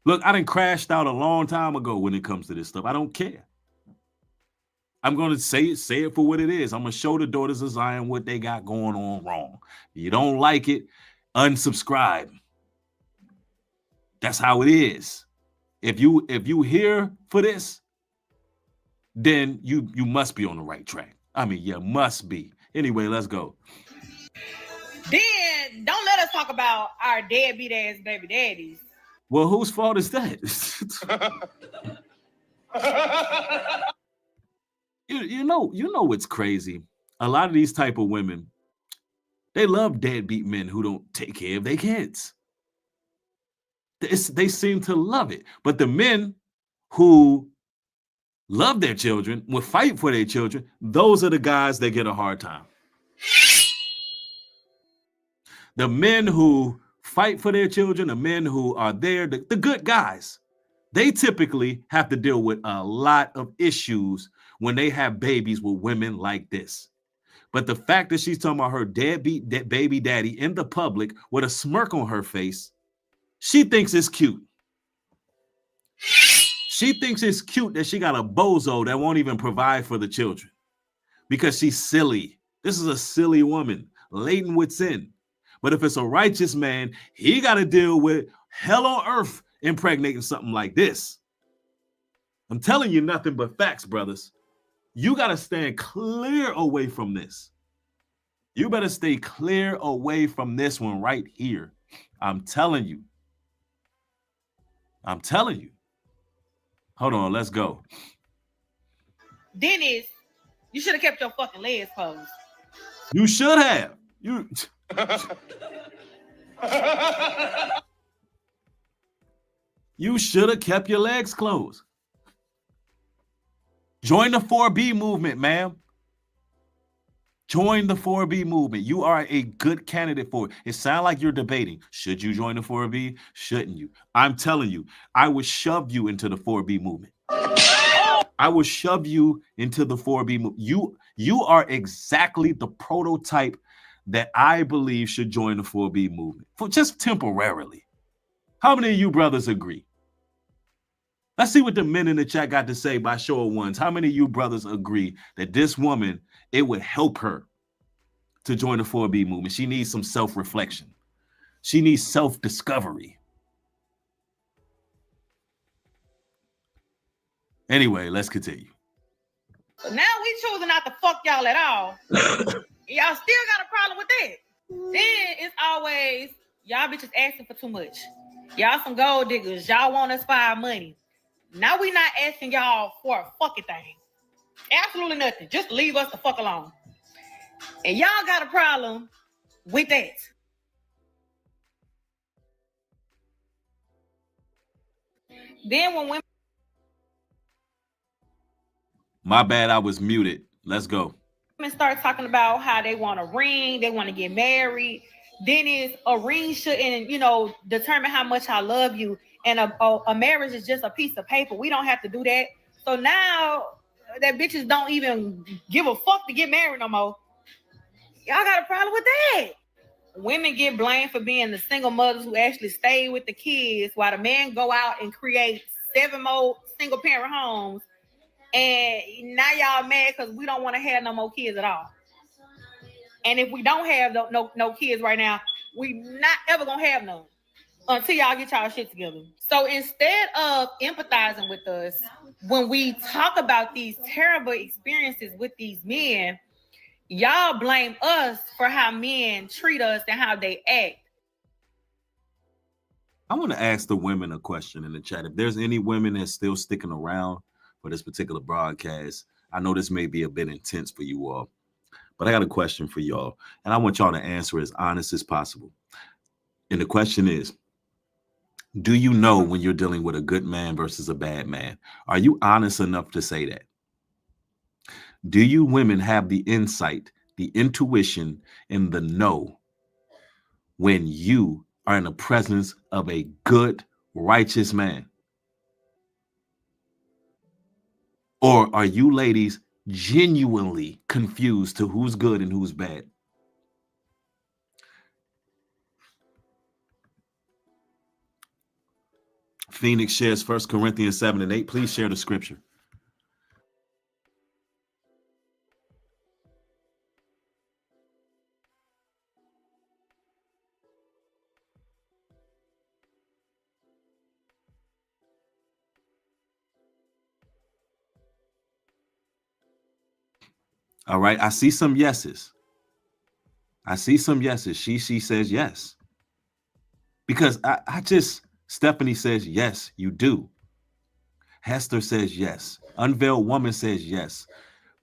Look, I done crashed out a long time ago when it comes to this stuff. I don't care. I'm going to say it for what it is. I'm going to show the daughters of Zion what they got going on wrong. You don't like it, unsubscribe. That's how it is. If you here for this, then you must be on the right track. I mean, you must be. Anyway, let's go. Then don't let us talk about our deadbeat ass baby daddies. Well, whose fault is that? you know what's crazy? A lot of these type of women, they love deadbeat men who don't take care of their kids. They seem to love it. But the men who love their children, will fight for their children, those are the guys that get a hard time. The men who fight for their children, the men who are there, the good guys, they typically have to deal with a lot of issues when they have babies with women like this. But the fact that she's talking about her deadbeat baby daddy in the public with a smirk on her face, she thinks it's cute. She thinks it's cute that she got a bozo that won't even provide for the children because she's silly. This is a silly woman, laden with sin. But if it's a righteous man, he got to deal with hell on earth impregnating something like this. I'm telling you nothing but facts, brothers. You got to stand clear away from this. You better stay clear away from this one right here. I'm telling you. I'm telling you. Hold on, let's go. Dennis, you should have kept your fucking legs closed. You should have. You should have kept your legs closed. Join the 4B movement, ma'am. Join the 4B movement. You are a good candidate for it. It sounds like you're debating. Should you join the 4B? Shouldn't you? I'm telling you, I would shove you into the 4B movement. I will shove you into the 4B movement. You are exactly the prototype that I believe should join the 4B movement, for just temporarily. How many of you brothers agree? Let's see what the men in the chat got to say by show of ones. How many of you brothers agree that this woman, it would help her to join the 4B movement? She needs some self-reflection. She needs self-discovery. Anyway, let's continue. So now we choosing not to fuck y'all at all. Y'all still got a problem with that. Then it's always, y'all bitches asking for too much. Y'all some gold diggers. Y'all want us for our money. Now we not asking y'all for a fucking thing. Absolutely nothing. Just leave us the fuck alone. And y'all got a problem with that. Then when women... My bad, I was muted. Let's go. Women start talking about how they want a ring, they want to get married. Then is a ring shouldn't, determine how much I love you. And a marriage is just a piece of paper. We don't have to do that. So now that bitches don't even give a fuck to get married no more. Y'all got a problem with that. Women get blamed for being the single mothers who actually stay with the kids while the men go out and create 7 more single parent homes. And now y'all mad because we don't want to have no more kids at all. And if we don't have no kids right now, we not ever gonna have none until y'all get y'all shit together. So instead of empathizing with us, when we talk about these terrible experiences with these men, y'all blame us for how men treat us and how they act. I want to ask the women a question in the chat. If there's any women that's still sticking around for this particular broadcast, I know this may be a bit intense for you all, but I got a question for y'all, and I want y'all to answer as honest as possible. And the question is, do you know when you're dealing with a good man versus a bad man? Are you honest enough to say that? Do you women have the insight, the intuition, and the know when you are in the presence of a good, righteous man? Or are you ladies genuinely confused to who's good and who's bad? Phoenix shares 1 Corinthians 7:8. Please share the scripture. All right, I see some yeses. I see some yeses. She says yes. Because Stephanie says yes, you do. Hester says yes. Unveiled Woman says yes.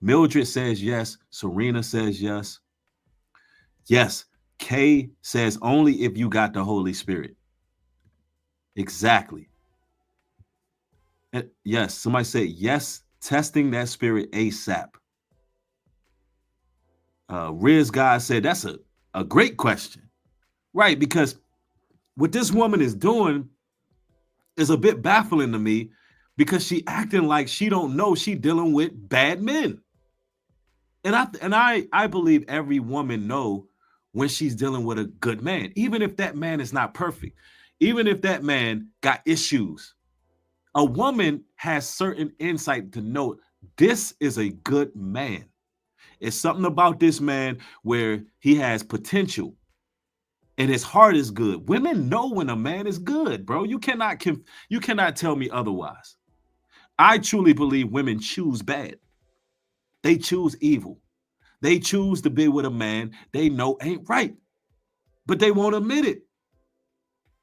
Mildred says yes. Serena says yes. Yes. Kay says only if you got the Holy Spirit. Exactly. And yes, somebody said yes, testing that spirit ASAP. Riz God said that's a great question. Right, because what this woman is doing is a bit baffling to me, because she acting like she don't know she dealing with bad men. And I believe every woman know when she's dealing with a good man, even if that man is not perfect, even if that man got issues. A woman has certain insight to know this is a good man. It's something about this man where he has potential and his heart is good. Women know when a man is good, bro. You cannot tell me otherwise. I truly believe women choose bad. They choose evil. They choose to be with a man they know ain't right, but they won't admit it.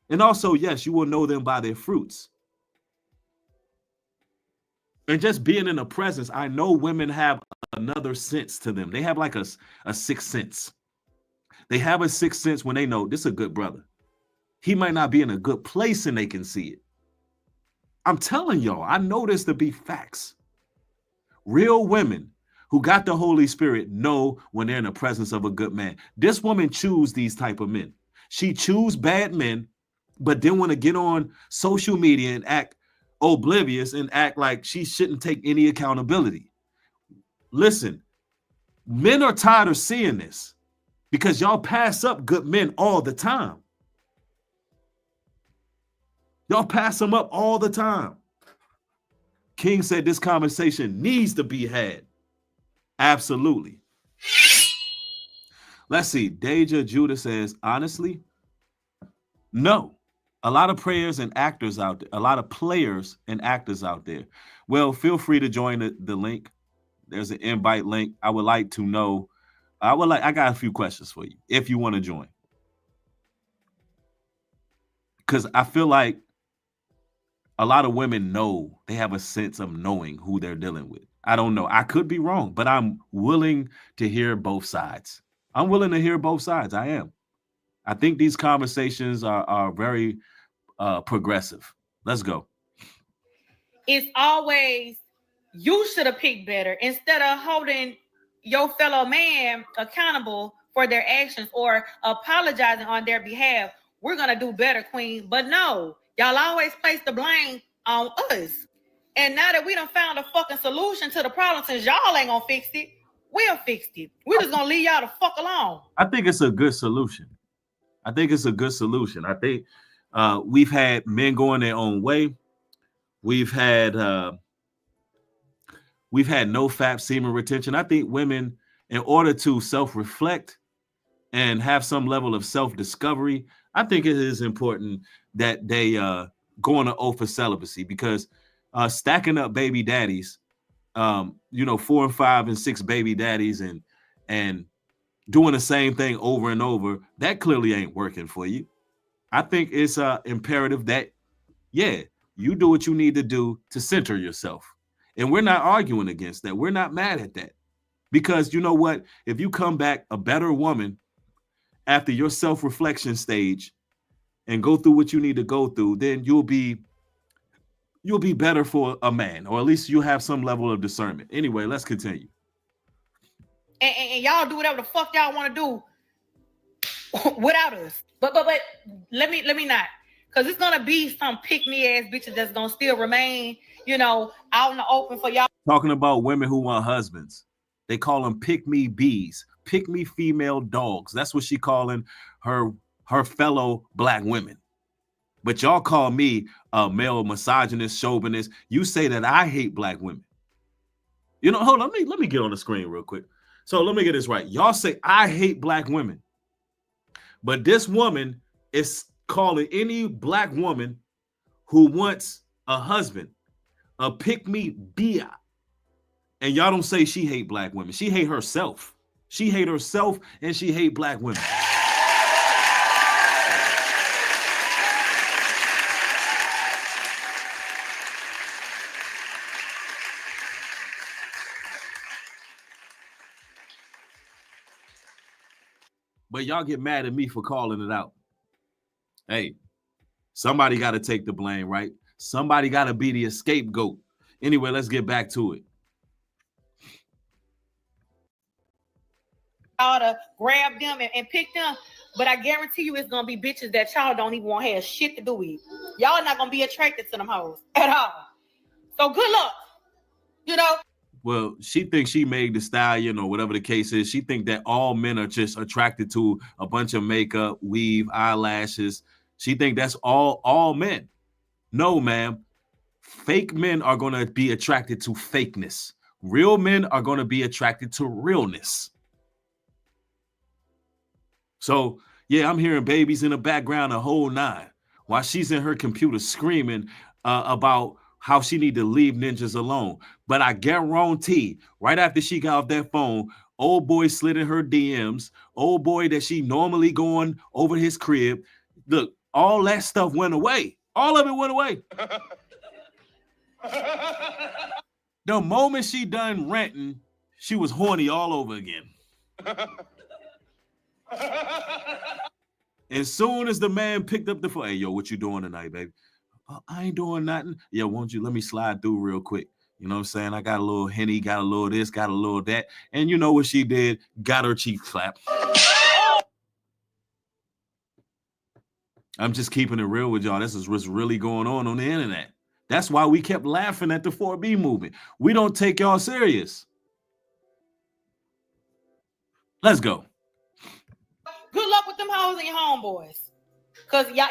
And also, yes, you will know them by their fruits. And just being in the presence, I know women have another sense to them. They have like a sixth sense. They have a sixth sense when they know this is a good brother. He might not be in a good place and they can see it. I'm telling y'all, I know this to be facts. Real women who got the Holy Spirit know when they're in the presence of a good man. This woman choose these type of men. She choose bad men, but then want to get on social media and act oblivious and act like she shouldn't take any accountability. Listen, men are tired of seeing this. because y'all pass up good men all the time. Y'all pass them up all the time. King said this conversation needs to be had. Absolutely. Let's see. Deja Judah says, honestly, no. A lot of players and actors out there. A lot of players and actors out there. Well, feel free to join the link. There's an invite link. I would like to know. I got a few questions for you if you want to join. Because I feel like a lot of women know, they have a sense of knowing who they're dealing with. I don't know. I could be wrong, but I'm willing to hear both sides. I'm willing to hear both sides. I am. I think these conversations are very progressive. Let's go. It's always, you should have picked better, instead of holding your fellow man accountable for their actions or apologizing on their behalf. We're going to do better, queen. But no, y'all always place the blame on us. And now that we done found a fucking solution to the problem, since y'all ain't going to fix it, we'll fix it. We're just going to leave y'all the fuck alone. I think it's a good solution. I think we've had men going their own way. We've had no fap semen retention. I think women, in order to self-reflect and have some level of self-discovery, I think it is important that they go on an oath for celibacy, because stacking up baby daddies, 4 and 5 and 6 baby daddies and doing the same thing over and over, that clearly ain't working for you. I think it's imperative that, you do what you need to do to center yourself. And we're not arguing against that. We're not mad at that. Because you know what? If you come back a better woman after your self-reflection stage and go through what you need to go through, then you'll be better for a man, or at least you have some level of discernment. Anyway, let's continue. And y'all do whatever the fuck y'all want to do without us. But let me not. Because it's going to be some pick-me-ass bitches that's going to still remain, out in the open for y'all. Talking about women who want husbands. They call them pick-me-bees, pick-me-female dogs. That's what she calling her fellow black women. But y'all call me a male misogynist, chauvinist. You say that I hate black women. Hold on, let me get on the screen real quick. So let me get this right. Y'all say I hate black women. But this woman is calling any black woman who wants a husband a pick-me-bee. And y'all don't say she hate black women. She hate herself. She hate herself and she hate black women. But y'all get mad at me for calling it out. Hey, somebody got to take the blame, right? Somebody got to be the scapegoat. Anyway, let's get back to it. Y'all to grab them and pick them, but I guarantee you it's going to be bitches that y'all don't even want to have shit to do with. Y'all not going to be attracted to them hoes at all. So good luck, Well, she thinks she made the stallion or whatever the case is. She thinks that all men are just attracted to a bunch of makeup, weave, eyelashes. She thinks that's all men. No, ma'am. Fake men are going to be attracted to fakeness. Real men are going to be attracted to realness. So, yeah, I'm hearing babies in the background, a whole 9, while she's in her computer screaming about how she need to leave ninjas alone. But I guarantee right after she got off that phone, old boy slid in her DMs, old boy that she normally going over his crib. Look, all that stuff went away. All of it went away. The moment she done renting, she was horny all over again. As soon as the man picked up the phone, hey, yo, what you doing tonight, baby? Oh, I ain't doing nothing. Yeah, won't you let me slide through real quick? You know what I'm saying? I got a little Henny, got a little this, got a little that. And you know what she did? Got her cheek slapped. I'm just keeping it real with y'all. This is what's really going on the internet. That's why we kept laughing at the 4B movement. We don't take y'all serious. Let's go. Good luck with them hoes and your homeboys. Cause y'all,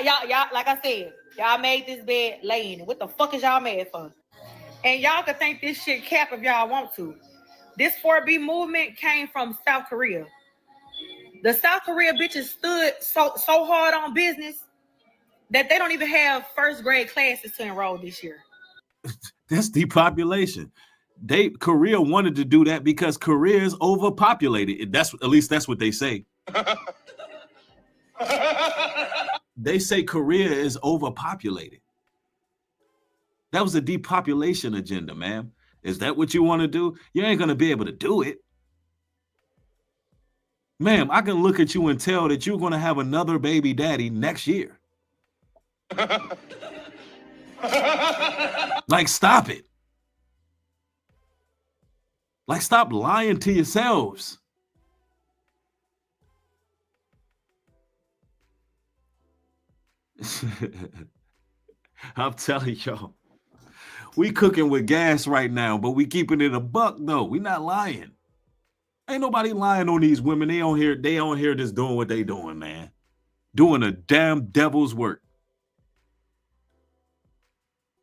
like I said, y'all made this bed lay in it. What the fuck is y'all mad for? And y'all can think this shit cap if y'all want to. This 4B movement came from South Korea. The South Korea bitches stood so hard on business that they don't even have first grade classes to enroll this year. That's depopulation. Korea wanted to do that because Korea is overpopulated. At least that's what they say. They say Korea is overpopulated. That was a depopulation agenda, man. Is that what you want to do? You ain't going to be able to do it. Ma'am, I can look at you and tell that you're going to have another baby daddy next year. Like, stop it. Like, stop lying to yourselves. I'm telling y'all, we cooking with gas right now, but we keeping it a buck though. We not lying. Ain't nobody lying on these women. They on here just doing what they doing, man. Doing a damn devil's work.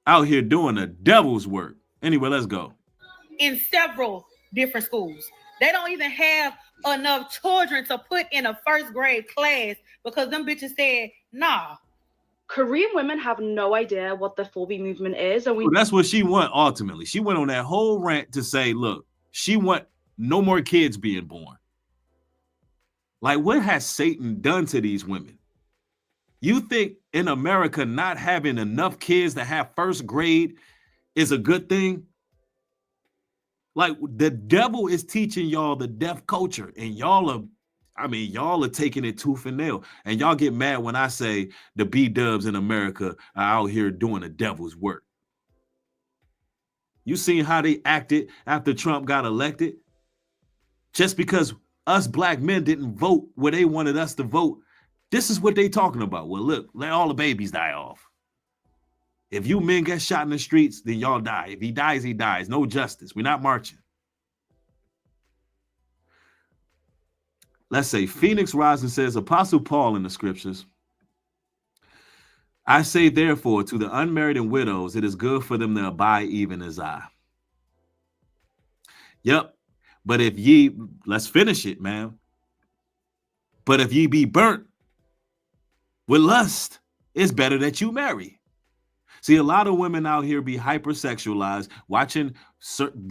Out here doing the devil's work. Anyway, let's go. In several different schools. They don't even have enough children to put in a first grade class because them bitches said, nah. Korean women have no idea what the 4B movement is. And that's what she want ultimately. She went on that whole rant to say, look, she want no more kids being born. Like, what has Satan done to these women? You think in America not having enough kids to have first grade is a good thing? Like, the devil is teaching y'all the deaf culture, and y'all are taking it tooth and nail. And y'all get mad when I say the B-dubs in America are out here doing the devil's work. You seen how they acted after Trump got elected? Just because us black men didn't vote where they wanted us to vote, this is what they talking about. Well, look, let all the babies die off. If you men get shot in the streets, then y'all die. If he dies, he dies. No justice. We're not marching. Let's say Phoenix Rising says, Apostle Paul in the scriptures, I say, therefore, to the unmarried and widows, it is good for them to abide even as I. Yep. But if let's finish it, man. But if ye be burnt with lust, it's better that you marry. See, a lot of women out here be hypersexualized,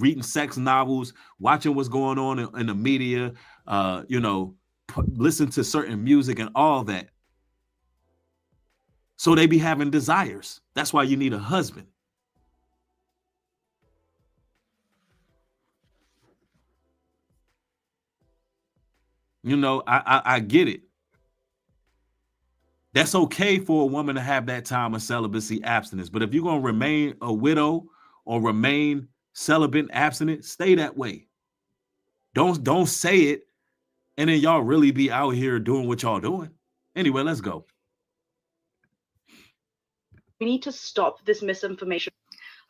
reading sex novels, watching what's going on in the media, listen to certain music and all that. So they be having desires. That's why you need a husband. I get it. That's okay for a woman to have that time of celibacy abstinence. But if you're going to remain a widow or remain celibate abstinent, stay that way. Don't say it and then y'all really be out here doing what y'all doing. Anyway, let's go. We need to stop this misinformation.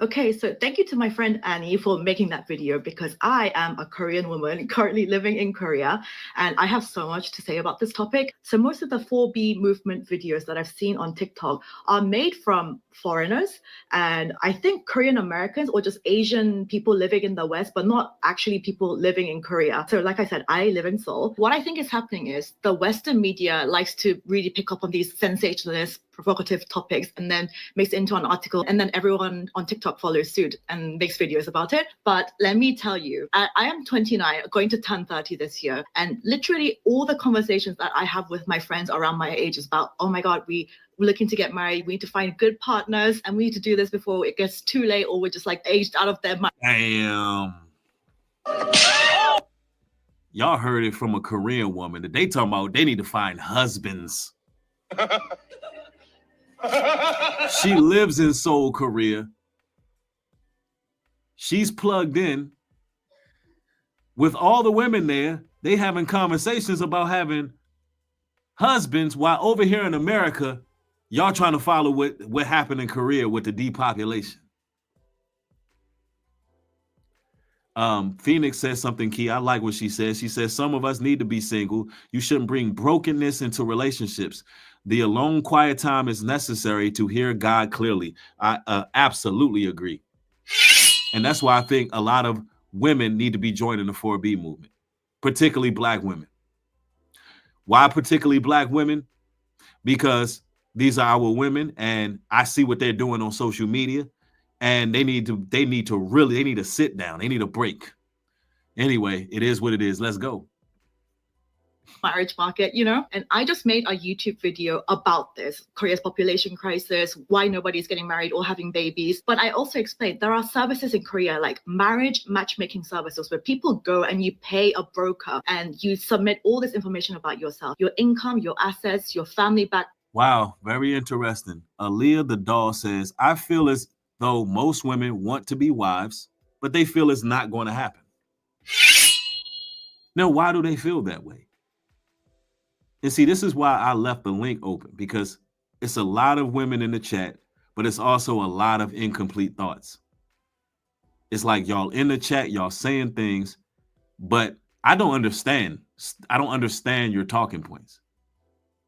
Okay, so thank you to my friend Annie for making that video, because I am a Korean woman currently living in Korea, and I have so much to say about this topic. So most of the 4B movement videos that I've seen on TikTok are made from foreigners, and I think Korean Americans or just Asian people living in the West, but not actually people living in Korea. So like I said, I live in Seoul. What I think is happening is the Western media likes to really pick up on these sensationalist, provocative topics and then makes it into an article, and then everyone on TikTok follows suit and makes videos about it. But let me tell you, I am 29, going to turn 30 this year, and literally all the conversations that I have with my friends around my age is about, oh my God, we're looking to get married, we need to find good partners, and we need to do this before it gets too late or we're just like aged out of their mind. Damn. Y'all heard it from a Korean woman that they talking about they need to find husbands. She lives in Seoul, Korea. She's plugged in with all the women there. They having conversations about having husbands, while over here in America, y'all trying to follow what happened in Korea with the depopulation. Phoenix says something key. I like what she says. She says some of us need to be single. You shouldn't bring brokenness into relationships. The alone quiet time is necessary to hear God clearly. I absolutely agree. And that's why I think a lot of women need to be joining the 4B movement, particularly Black women. Why particularly Black women? Because these are our women, and I see what they're doing on social media, and they need to sit down. They need a break. Anyway, it is what it is. Let's go. Marriage market, you know, and I just made a YouTube video about this, Korea's population crisis, why nobody's getting married or having babies. But I also explained there are services in Korea like marriage matchmaking services where people go and you pay a broker and you submit all this information about yourself, your income, your assets, your family back. Wow, very interesting. Aaliyah the doll says, I feel as though most women want to be wives, but they feel it's not going to happen. Now, why do they feel that way? And see, this is why I left the link open, because it's a lot of women in the chat, but it's also a lot of incomplete thoughts. It's like y'all in the chat, y'all saying things, but I don't understand. I don't understand your talking points.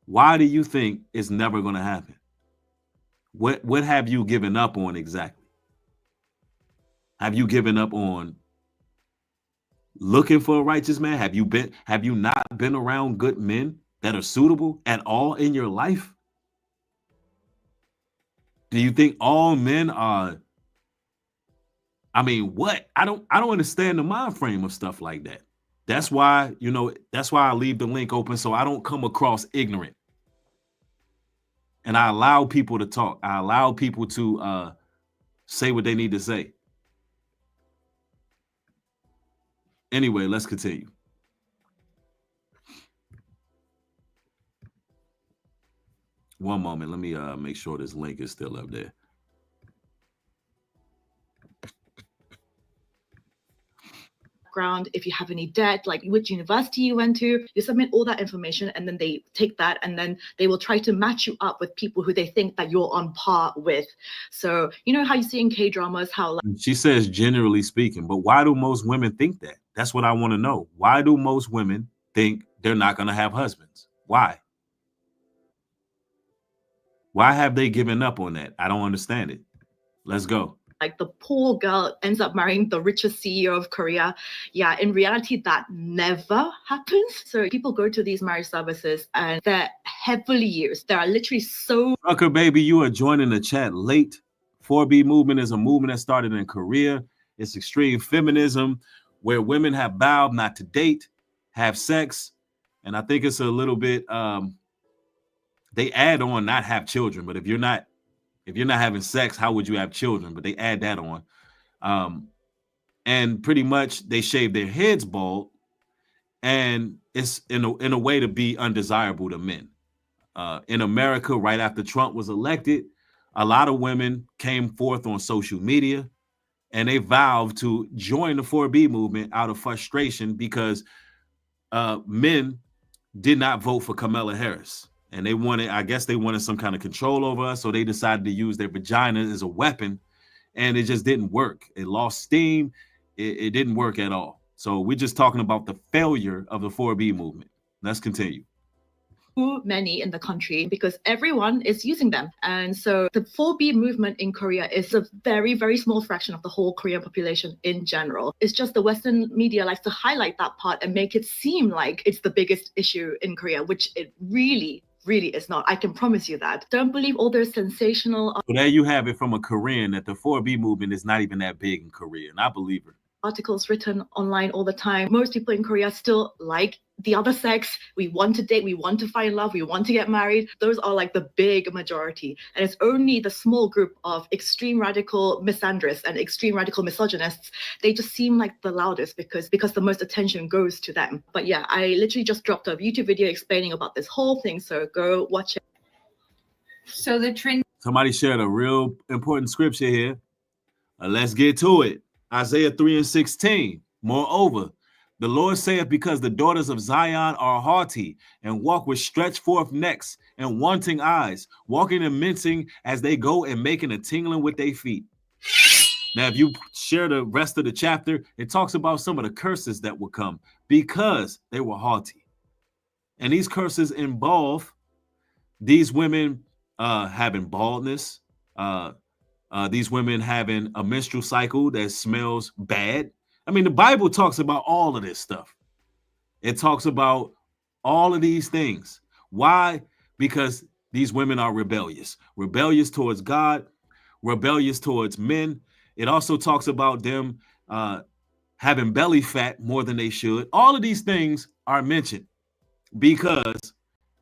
Why do you think it's never going to happen? What have you given up on exactly? Have you given up on looking for a righteous man? Have you not been around good men that are suitable at all in your life? Do you think all men are? I mean, what? I don't understand the mind frame of stuff like that. That's why, that's why I leave the link open, so I don't come across ignorant. And I allow people to talk. I allow people to say what they need to say. Anyway, let's continue. One moment. Let me make sure this link is still up there. If you have any debt, like which university you went to, you submit all that information and then they take that and then they will try to match you up with people who they think that you're on par with. So you know how you see in K-dramas how she says generally speaking, but why do most women think that? That's what I want to know. Why do most women think they're not going to have husbands? Why? Why have they given up on that? I don't understand it. Let's go. Like the poor girl ends up marrying the richest CEO of Korea. Yeah, in reality, that never happens. So people go to these marriage services and they're heavily used. They are literally so... Trucker baby, you are joining the chat late. 4B movement is a movement that started in Korea. It's extreme feminism where women have vowed not to date, have sex. And I think it's a little bit, they add on not have children. But if you're not having sex, how would you have children? But they add that on. And pretty much they shave their heads bald. And it's in a way to be undesirable to men. In America, right after Trump was elected, a lot of women came forth on social media and they vowed to join the 4B movement out of frustration because men did not vote for Kamala Harris. And they wanted some kind of control over us. So they decided to use their vaginas as a weapon. And it just didn't work. It lost steam. It didn't work at all. So we're just talking about the failure of the 4B movement. Let's continue. Too many in the country because everyone is using them. And so the 4B movement in Korea is a very, very small fraction of the whole Korean population in general. It's just the Western media likes to highlight that part and make it seem like it's the biggest issue in Korea, which it really is not. I can promise you that. Don't believe all those sensational... So there you have it from a Korean that the 4B movement is not even that big in Korea. And I believe her. Articles written online all the time. Most people in Korea still like the other sex. We want to date, we want to find love, we want to get married. Those are like the big majority. And it's only the small group of extreme radical misandrists and extreme radical misogynists. They just seem like the loudest because the most attention goes to them. But yeah, I literally just dropped a YouTube video explaining about this whole thing. So go watch it. So the trend. Somebody shared a real important scripture here. Let's get to it. Isaiah 3:16. Moreover, the Lord saith, because the daughters of Zion are haughty and walk with stretched forth necks and wanting eyes, walking and mincing as they go and making a tingling with their feet. Now, if you share the rest of the chapter, it talks about some of the curses that will come because they were haughty. And these curses involve these women having baldness, these women having a menstrual cycle that smells bad. I mean, the Bible talks about all of this stuff. It talks about all of these things. Why? Because these women are rebellious towards God, rebellious towards men. It also talks about them having belly fat more than they should. All of these things are mentioned because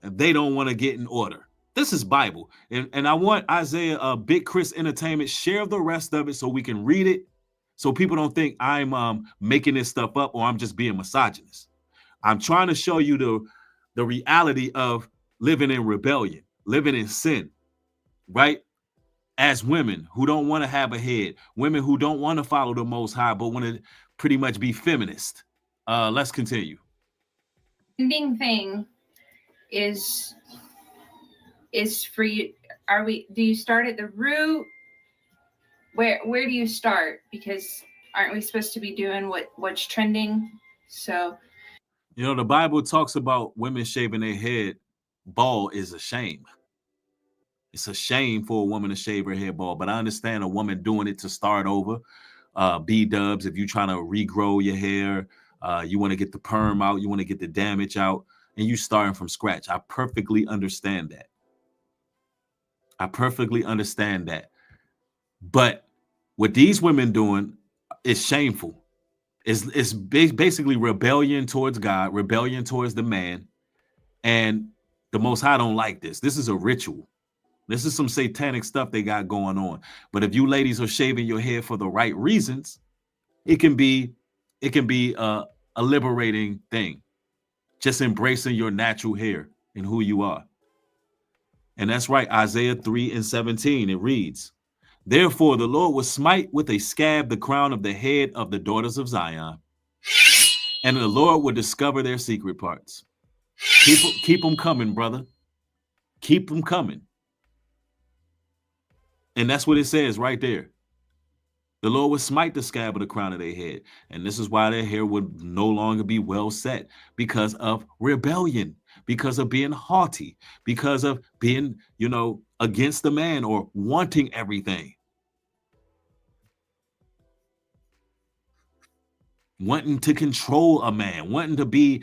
they don't want to get in order. This is Bible. And I want Isaiah, Big Chris Entertainment, share the rest of it so we can read it, so people don't think I'm making this stuff up or I'm just being misogynist. I'm trying to show you the reality of living in rebellion, living in sin, right? As women who don't want to have a head, women who don't want to follow the Most High, but want to pretty much be feminist. Let's continue. Ending thing is for you. Do you start at the root? Where do you start? Because aren't we supposed to be doing what's trending? So, you know, the Bible talks about women shaving their head bald is a shame. It's a shame for a woman to shave her head bald, but I understand a woman doing it to start over. B-dubs, if you're trying to regrow your hair, you want to get the perm out, you want to get the damage out, and you starting from scratch. I perfectly understand that. But what these women doing is shameful. It's basically rebellion towards God, rebellion towards the man, and the Most High don't like this. This is a ritual. This is some satanic stuff they got going on. But if you ladies are shaving your hair for the right reasons, it can be a liberating thing. Just embracing your natural hair and who you are. And that's right, Isaiah 3:17, it reads, "Therefore the Lord will smite with a scab the crown of the head of the daughters of Zion, and the Lord will discover their secret parts." Keep them coming, brother. Keep them coming. And that's what it says right there. The Lord would smite the scab of the crown of their head. And this is why their hair would no longer be well set, because of rebellion, because of being haughty, because of being, against the man or wanting everything. Wanting to control a man, wanting to be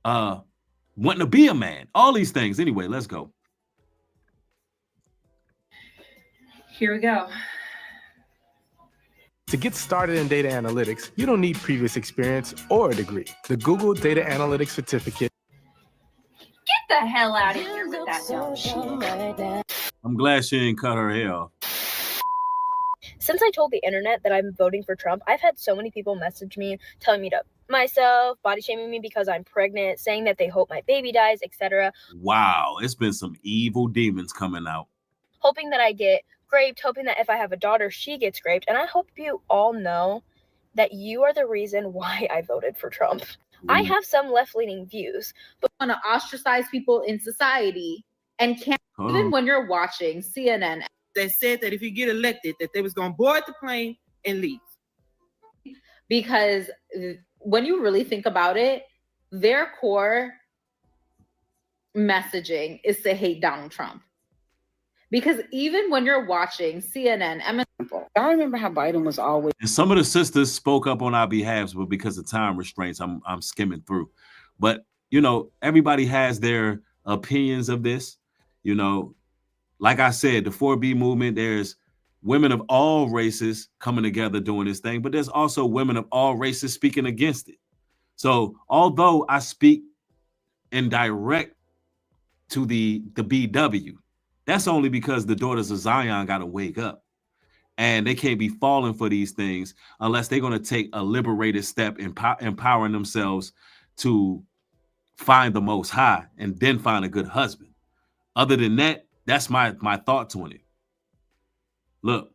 a man. All these things. Anyway, let's go. here we go. To get started in data analytics, you don't need previous experience or a degree. The Google Data Analytics Certificate. Get the hell out of here with that dumb shit. I'm glad she didn't cut her hair off. Since I told the internet that I'm voting for Trump, I've had so many people message me telling me to myself, body shaming me because I'm pregnant, saying that they hope my baby dies, etc. Wow, it's been some evil demons coming out. Hoping that I get raped, hoping that if I have a daughter, she gets raped. And I hope you all know that you are the reason why I voted for Trump. I have some left-leaning views, but want to ostracize people in society and can't, even when you're watching CNN. They said that if you get elected, that they was going to board the plane and leave. Because when you really think about it, their core messaging is to hate Donald Trump. Because even when you're watching CNN, I remember how Biden was always. And some of the sisters spoke up on our behalf, but because of time restraints, I'm skimming through. But everybody has their opinions of this. Like I said, the 4B movement. There's women of all races coming together doing this thing, but there's also women of all races speaking against it. So although I speak in direct to the BW. That's only because the daughters of Zion got to wake up, and they can't be falling for these things unless they're going to take a liberated step in empowering themselves to find the Most High and then find a good husband. Other than that, that's my thoughts on it. Look,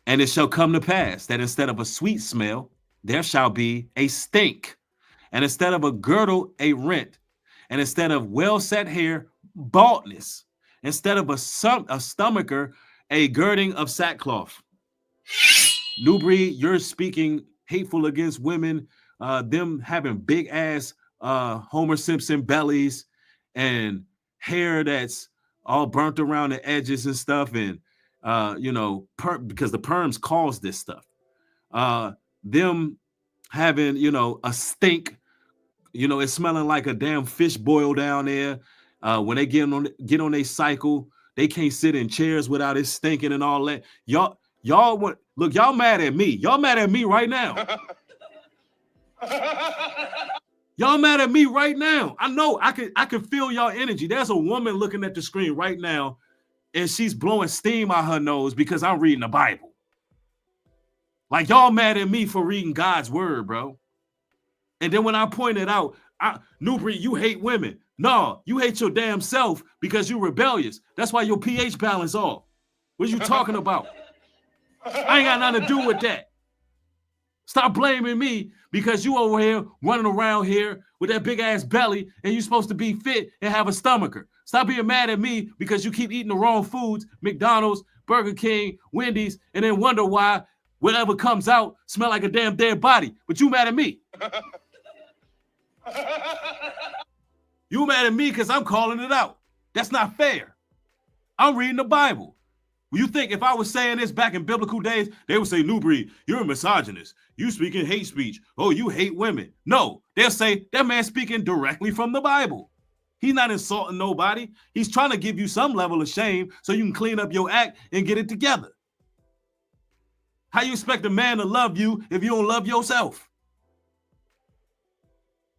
and it shall come to pass that instead of a sweet smell, there shall be a stink, and instead of a girdle, a rent, and instead of well set hair, baldness, instead of a stomacher, a girding of sackcloth. Nubreed, you're speaking hateful against women, them having big ass Homer Simpson bellies and hair that's all burnt around the edges and stuff, and because the perms cause this stuff. Them having a stink, it's smelling like a damn fish boil down there. When they get on their cycle, they can't sit in chairs without it stinking and all that. Y'all mad at me. Y'all mad at me right now. Y'all mad at me right now. I know I can feel y'all energy. There's a woman looking at the screen right now, and she's blowing steam out her nose because I'm reading the Bible. Like, y'all mad at me for reading God's word, bro. And then when I pointed out, Nubreed, you hate women. No, you hate your damn self because you're rebellious. That's why your pH balance off. What are you talking about? I ain't got nothing to do with that. Stop blaming me because you over here running around here with that big ass belly and you're supposed to be fit and have a stomacher. Stop being mad at me because you keep eating the wrong foods, McDonald's, Burger King, Wendy's, and then wonder why whatever comes out smell like a damn dead body. But you mad at me. You mad at me because I'm calling it out. That's not fair. I'm reading the Bible. You think if I was saying this back in biblical days, they would say, Nubreed, you're a misogynist. You speaking hate speech. Oh, you hate women. No, they'll say that man's speaking directly from the Bible. He's not insulting nobody. He's trying to give you some level of shame so you can clean up your act and get it together. How you expect a man to love you if you don't love yourself?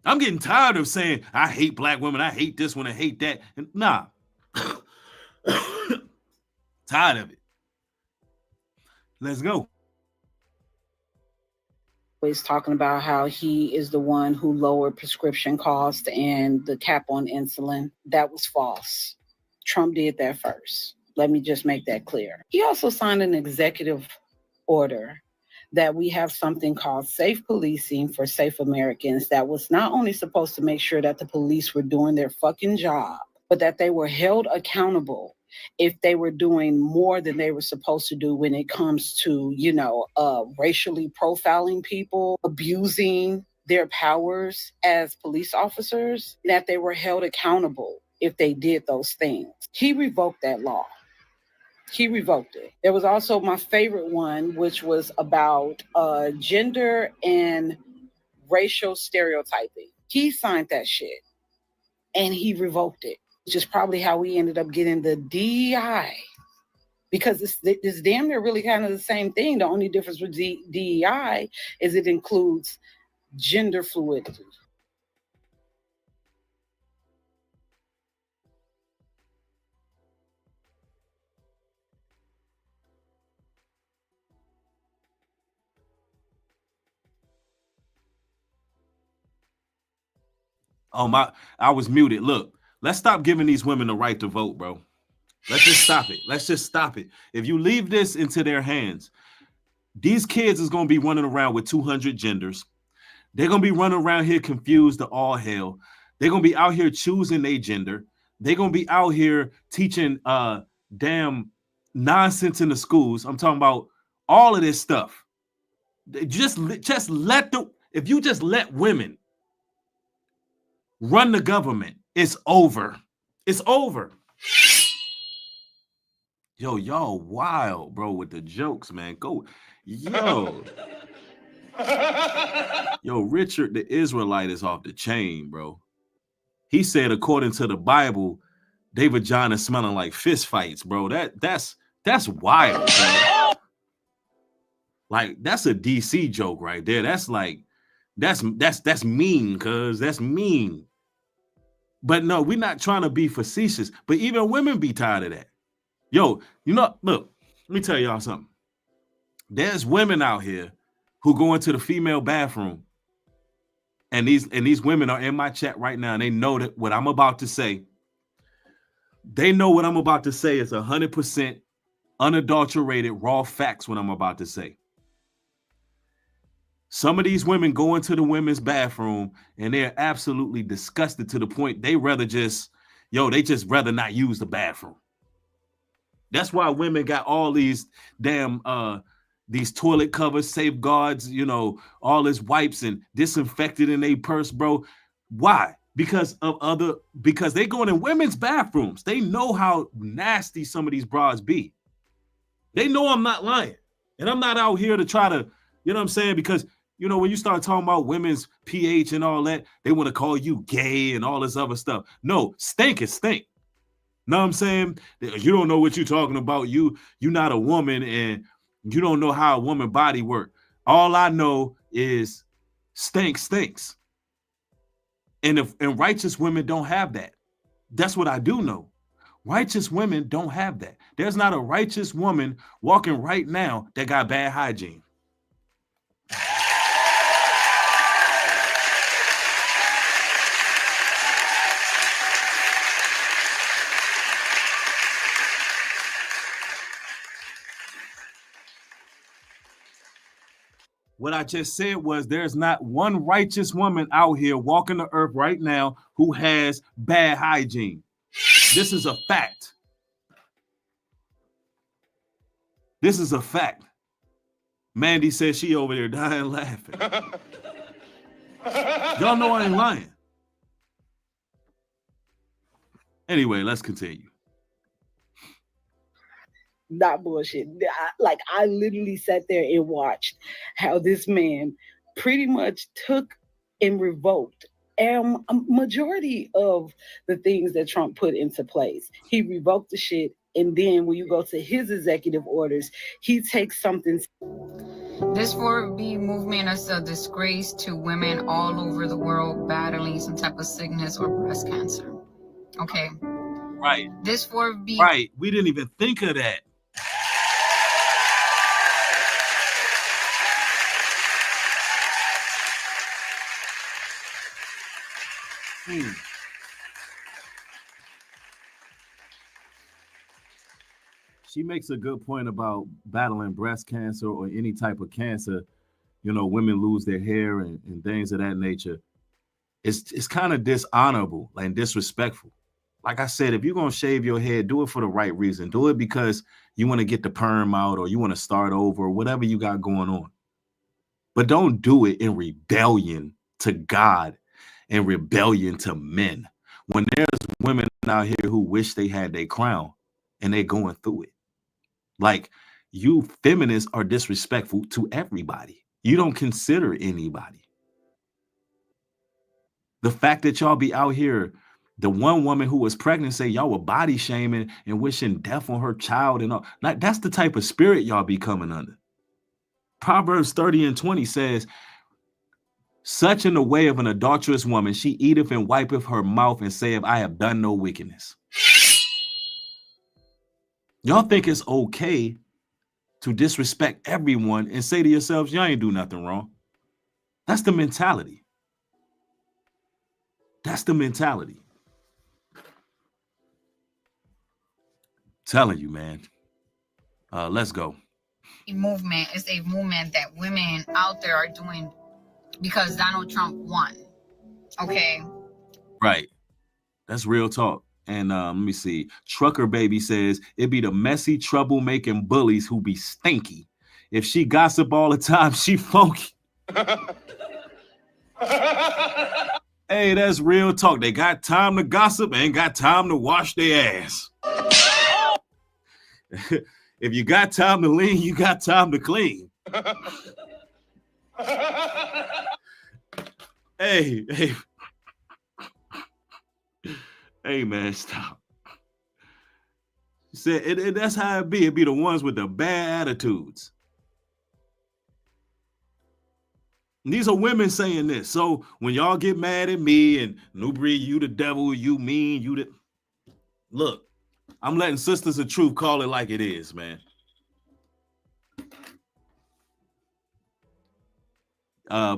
I'm getting tired of saying, I hate black women. I hate this one. I hate that. And nah. Tired of it. Let's go. He's talking about how he is the one who lowered prescription costs and the cap on insulin. That was false. Trump did that first. Let me just make that clear. He also signed an executive order that we have something called safe policing for safe Americans that was not only supposed to make sure that the police were doing their fucking job, but that they were held accountable if they were doing more than they were supposed to do when it comes to, racially profiling people, abusing their powers as police officers, that they were held accountable if they did those things. He revoked that law. He revoked it. There was also my favorite one, which was about gender and racial stereotyping. He signed that shit and he revoked it, which is probably how we ended up getting the DEI, because it's damn near really kind of the same thing. The only difference with DEI is it includes gender fluidity. Oh, I was muted. Look, let's stop giving these women the right to vote, bro. Let's just stop it. Let's just stop it. If you leave this into their hands, these kids is going to be running around with 200 genders. They're going to be running around here confused to all hell. They're going to be out here choosing their gender. They're going to be out here teaching damn nonsense in the schools. I'm talking about all of this stuff. Just let if you just let women run the government, it's over. It's over. Yo, y'all wild, bro, with the jokes, man. Go. Yo. Yo, Richard the Israelite is off the chain, bro. He said, according to the Bible, they vagina smelling like fist fights, bro. That's wild, bro. Like, that's a DC joke right there. That's like, that's mean, cuz that's mean. But no, we're not trying to be facetious, but even women be tired of that. Yo, look, let me tell y'all something. There's women out here who go into the female bathroom, and these women are in my chat right now, and they know that what I'm about to say. They know what I'm about to say is 100% unadulterated raw facts. What I'm about to say. Some of these women go into the women's bathroom and they're absolutely disgusted to the point they rather just rather not use the bathroom. That's why women got all these damn these toilet covers, safeguards, you know, all this wipes and disinfected in their purse, bro. Why? Because they going in women's bathrooms. They know how nasty some of these bras be. They know I'm not lying. And I'm not out here to try to, you know what I'm saying? Because, you know, when you start talking about women's pH and all that, they want to call you gay and all this other stuff. No, stink is stink. Know what I'm saying? You don't know what you're talking about. You're not a woman and you don't know how a woman body work. All I know is stink stinks. And righteous women don't have that. That's what I do know. Righteous women don't have that. There's not a righteous woman walking right now that got bad hygiene. What I just said was there's not one righteous woman out here walking the earth right now who has bad hygiene. This is a fact. This is a fact. Mandy says she over there dying laughing. Y'all know I ain't lying. Anyway, let's continue. Not bullshit. I literally sat there and watched how this man pretty much took and revoked a majority of the things that Trump put into place. He revoked the shit, and then when you go to his executive orders, he takes something. This 4B movement is a disgrace to women all over the world battling some type of sickness or breast cancer. Okay. Right. This 4B. Right. We didn't even think of that. She makes a good point about battling breast cancer or any type of cancer. You know, women lose their hair and things of that nature. It's kind of dishonorable and disrespectful. Like I said, if you're going to shave your head, do it for the right reason. Do it because you want to get the perm out or you want to start over or whatever you got going on. But don't do it in rebellion to God and rebellion to men. When there's women out here who wish they had their crown and they're going through it. Like, you feminists are disrespectful to everybody. You don't consider anybody. The fact that y'all be out here, the one woman who was pregnant say y'all were body shaming and wishing death on her child and all. Like, that's the type of spirit y'all be coming under. Proverbs 30:20 says, such in the way of an adulterous woman, she eateth and wipeth her mouth and saith, I have done no wickedness. Y'all think it's okay to disrespect everyone and say to yourselves, y'all ain't do nothing wrong. That's the mentality. That's the mentality. Telling you, man. Let's go. Movement is a movement that women out there are doing because Donald Trump won. Okay. Right. That's real talk. And let me see. Trucker Baby says it be the messy, troublemaking bullies who be stinky. If she gossip all the time, she funky. Hey, that's real talk. They got time to gossip, ain't got time to wash their ass. If you got time to lean, you got time to clean. Hey. Hey, man, stop. Said that's how it be. It be the ones with the bad attitudes. And these are women saying this. So when y'all get mad at me and Nubreed, you the devil, you mean, you the... Look, I'm letting Sisters of Truth call it like it is, man.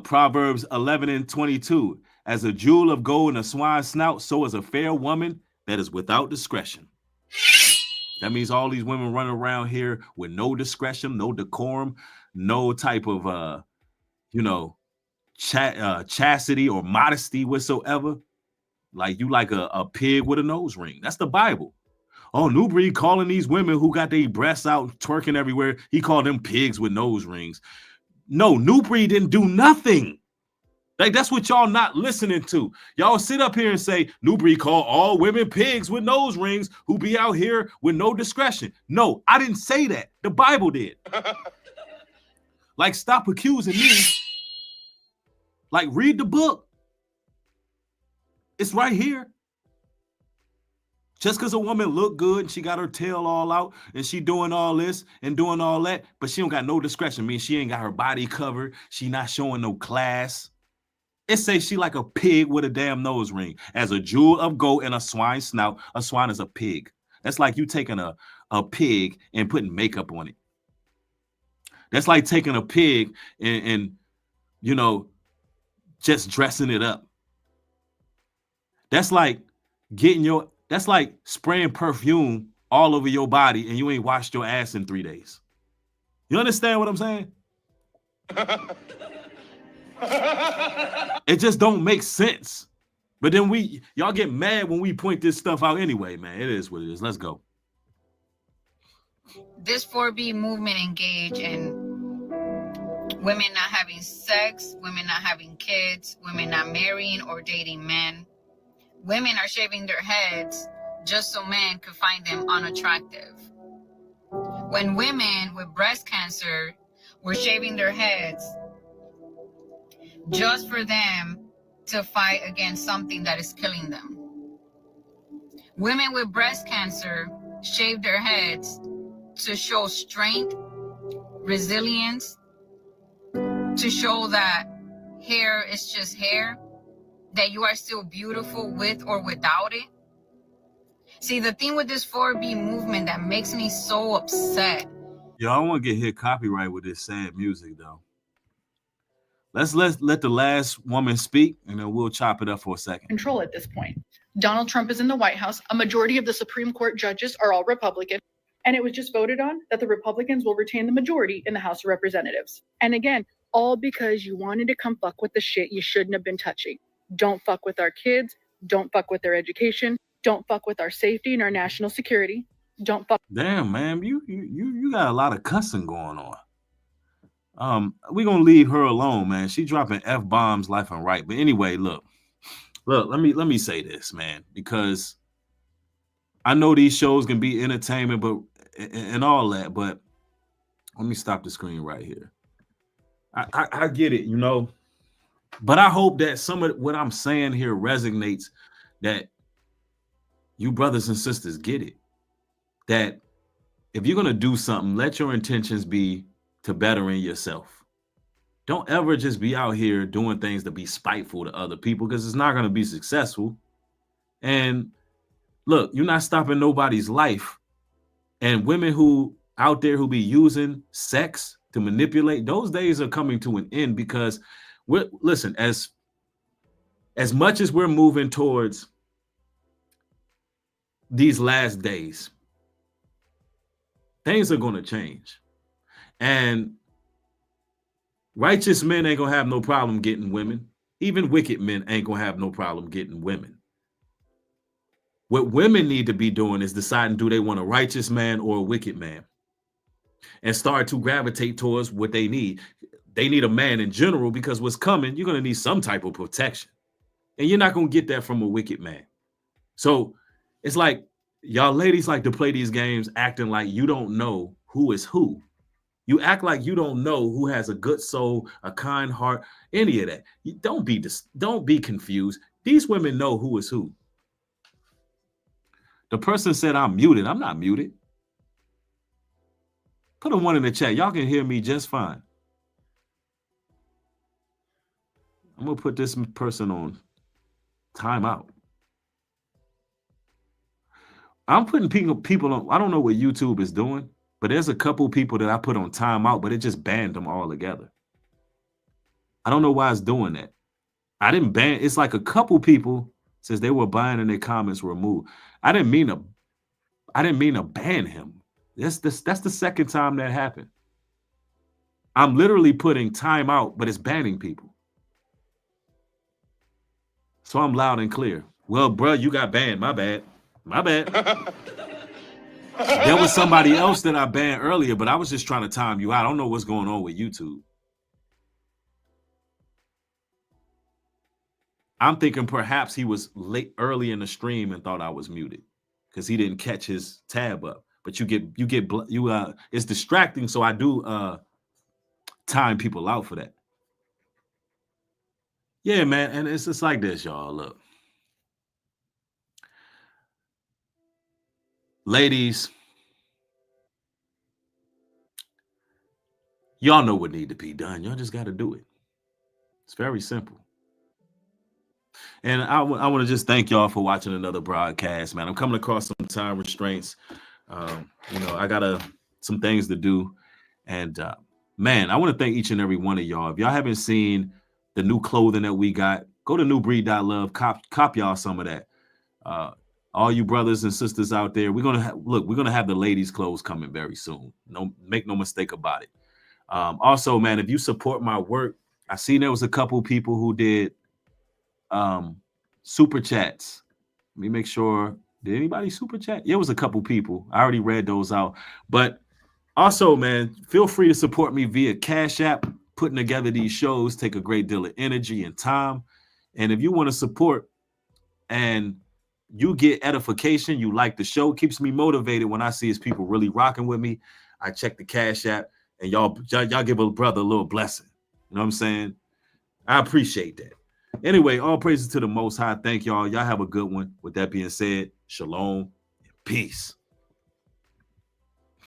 Proverbs 11:22. As a jewel of gold in a swine's snout, so is a fair woman that is without discretion. That means all these women running around here with no discretion, no decorum, no type of, chastity or modesty whatsoever. Like you like a pig with a nose ring. That's the Bible. Oh, New Breed calling these women who got their breasts out twerking everywhere. He called them pigs with nose rings. No, New Breed didn't do nothing. Like, that's what y'all not listening to. Y'all sit up here and say, New Breed call all women pigs with nose rings who be out here with no discretion. No, I didn't say that. The Bible did. Like, stop accusing me. Like, read the book. It's right here. Just because a woman look good and she got her tail all out and she doing all this and doing all that, but she don't got no discretion. I mean, she ain't got her body covered. She not showing no class. It says she like a pig with a damn nose ring. As a jewel of gold and a swine snout, a swine is a pig. That's like you taking a pig and putting makeup on it. That's like taking a pig and you know, just dressing it up. That's like that's like spraying perfume all over your body and you ain't washed your ass in 3 days. You understand what I'm saying? It just don't make sense. But then y'all get mad when we point this stuff out anyway, man. It is what it is. Let's go. This 4B movement engage in women not having sex, women not having kids, women not marrying or dating men. Women are shaving their heads just so men could find them unattractive. When women with breast cancer were shaving their heads just for them to fight against something that is killing them. Women with breast cancer shave their heads to show strength, resilience, to show that hair is just hair, that you are still beautiful with or without it. See, the thing with this 4B movement that makes me so upset. Yo, I want to get hit copyright with this sad music, though. Let's let the last woman speak, and then we'll chop it up for a second. Control at this point. Donald Trump is in the White House. A majority of the Supreme Court judges are all Republican. And it was just voted on that the Republicans will retain the majority in the House of Representatives. And again, all because you wanted to come fuck with the shit you shouldn't have been touching. Don't fuck with our kids. Don't fuck with their education. Don't fuck with our safety and our national security. Don't fuck. Damn, man, you got a lot of cussing going on. We're gonna leave her alone, man. She dropping F-bombs left and right. But anyway, look, let me say this, man, because I know these shows can be entertainment, but and all that, but let me stop the screen right here. I get it, you know, but I hope that some of what I'm saying here resonates, that you brothers and sisters get it. That if you're gonna do something, let your intentions be to bettering yourself. Don't ever just be out here doing things to be spiteful to other people, because it's not going to be successful. And look, you're not stopping nobody's life. And women who out there who be using sex to manipulate, those days are coming to an end, because listen, as much as we're moving towards these last days, things are going to change. And righteous men ain't gonna have no problem getting women. Even wicked men ain't gonna have no problem getting women. What women need to be doing is deciding, do they want a righteous man or a wicked man? And start to gravitate towards what they need. They need a man in general, because what's coming, you're gonna need some type of protection. And you're not gonna get that from a wicked man. So it's like, y'all ladies like to play these games acting like you don't know who is who. You act like you don't know who has a good soul, a kind heart, any of that. Don't be confused. These women know who is who. The person said I'm muted. I'm not muted. Put a 1 in the chat. Y'all can hear me just fine. I'm gonna put this person on timeout. I'm putting people on. I don't know what YouTube is doing, but there's a couple people that I put on timeout, but it just banned them all together. I don't know why it's doing that. I didn't ban. It's like a couple people says they were buying and their comments were removed. I didn't mean to ban him. That's the second time that happened. I'm literally putting timeout, but it's banning people. So I'm loud and clear. Well, bro, you got banned. My bad. There was somebody else that I banned earlier, but I was just trying to time you out. I don't know what's going on with YouTube. I'm thinking perhaps he was late early in the stream and thought I was muted because he didn't catch his tab up. But it's distracting, so I do time people out for that. Yeah, man, and it's just like this, y'all. Look, ladies, y'all know what need to be done. Y'all just got to do it. It's very simple. And I want to just thank y'all for watching another broadcast, man. I'm coming across some time restraints. I got some things to do. And, man, I want to thank each and every one of y'all. If y'all haven't seen the new clothing that we got, go to newbreed.love, cop y'all some of that. All you brothers and sisters out there, we're going to have the ladies' clothes coming very soon. Make no mistake about it. Also, man, if you support my work, I seen there was a couple people who did super chats. Let me make sure. Did anybody super chat? Yeah, it was a couple people. I already read those out. But also, man, feel free to support me via Cash App. Putting together these shows take a great deal of energy and time. And if you want to support and you get edification, you like the show, keeps me motivated when I see his people really rocking with me. I check the Cash App and y'all give a brother a little blessing. You know what I'm saying? I appreciate that. Anyway, all praises to the Most High. Thank y'all. Y'all have a good one. With that being said, shalom and peace.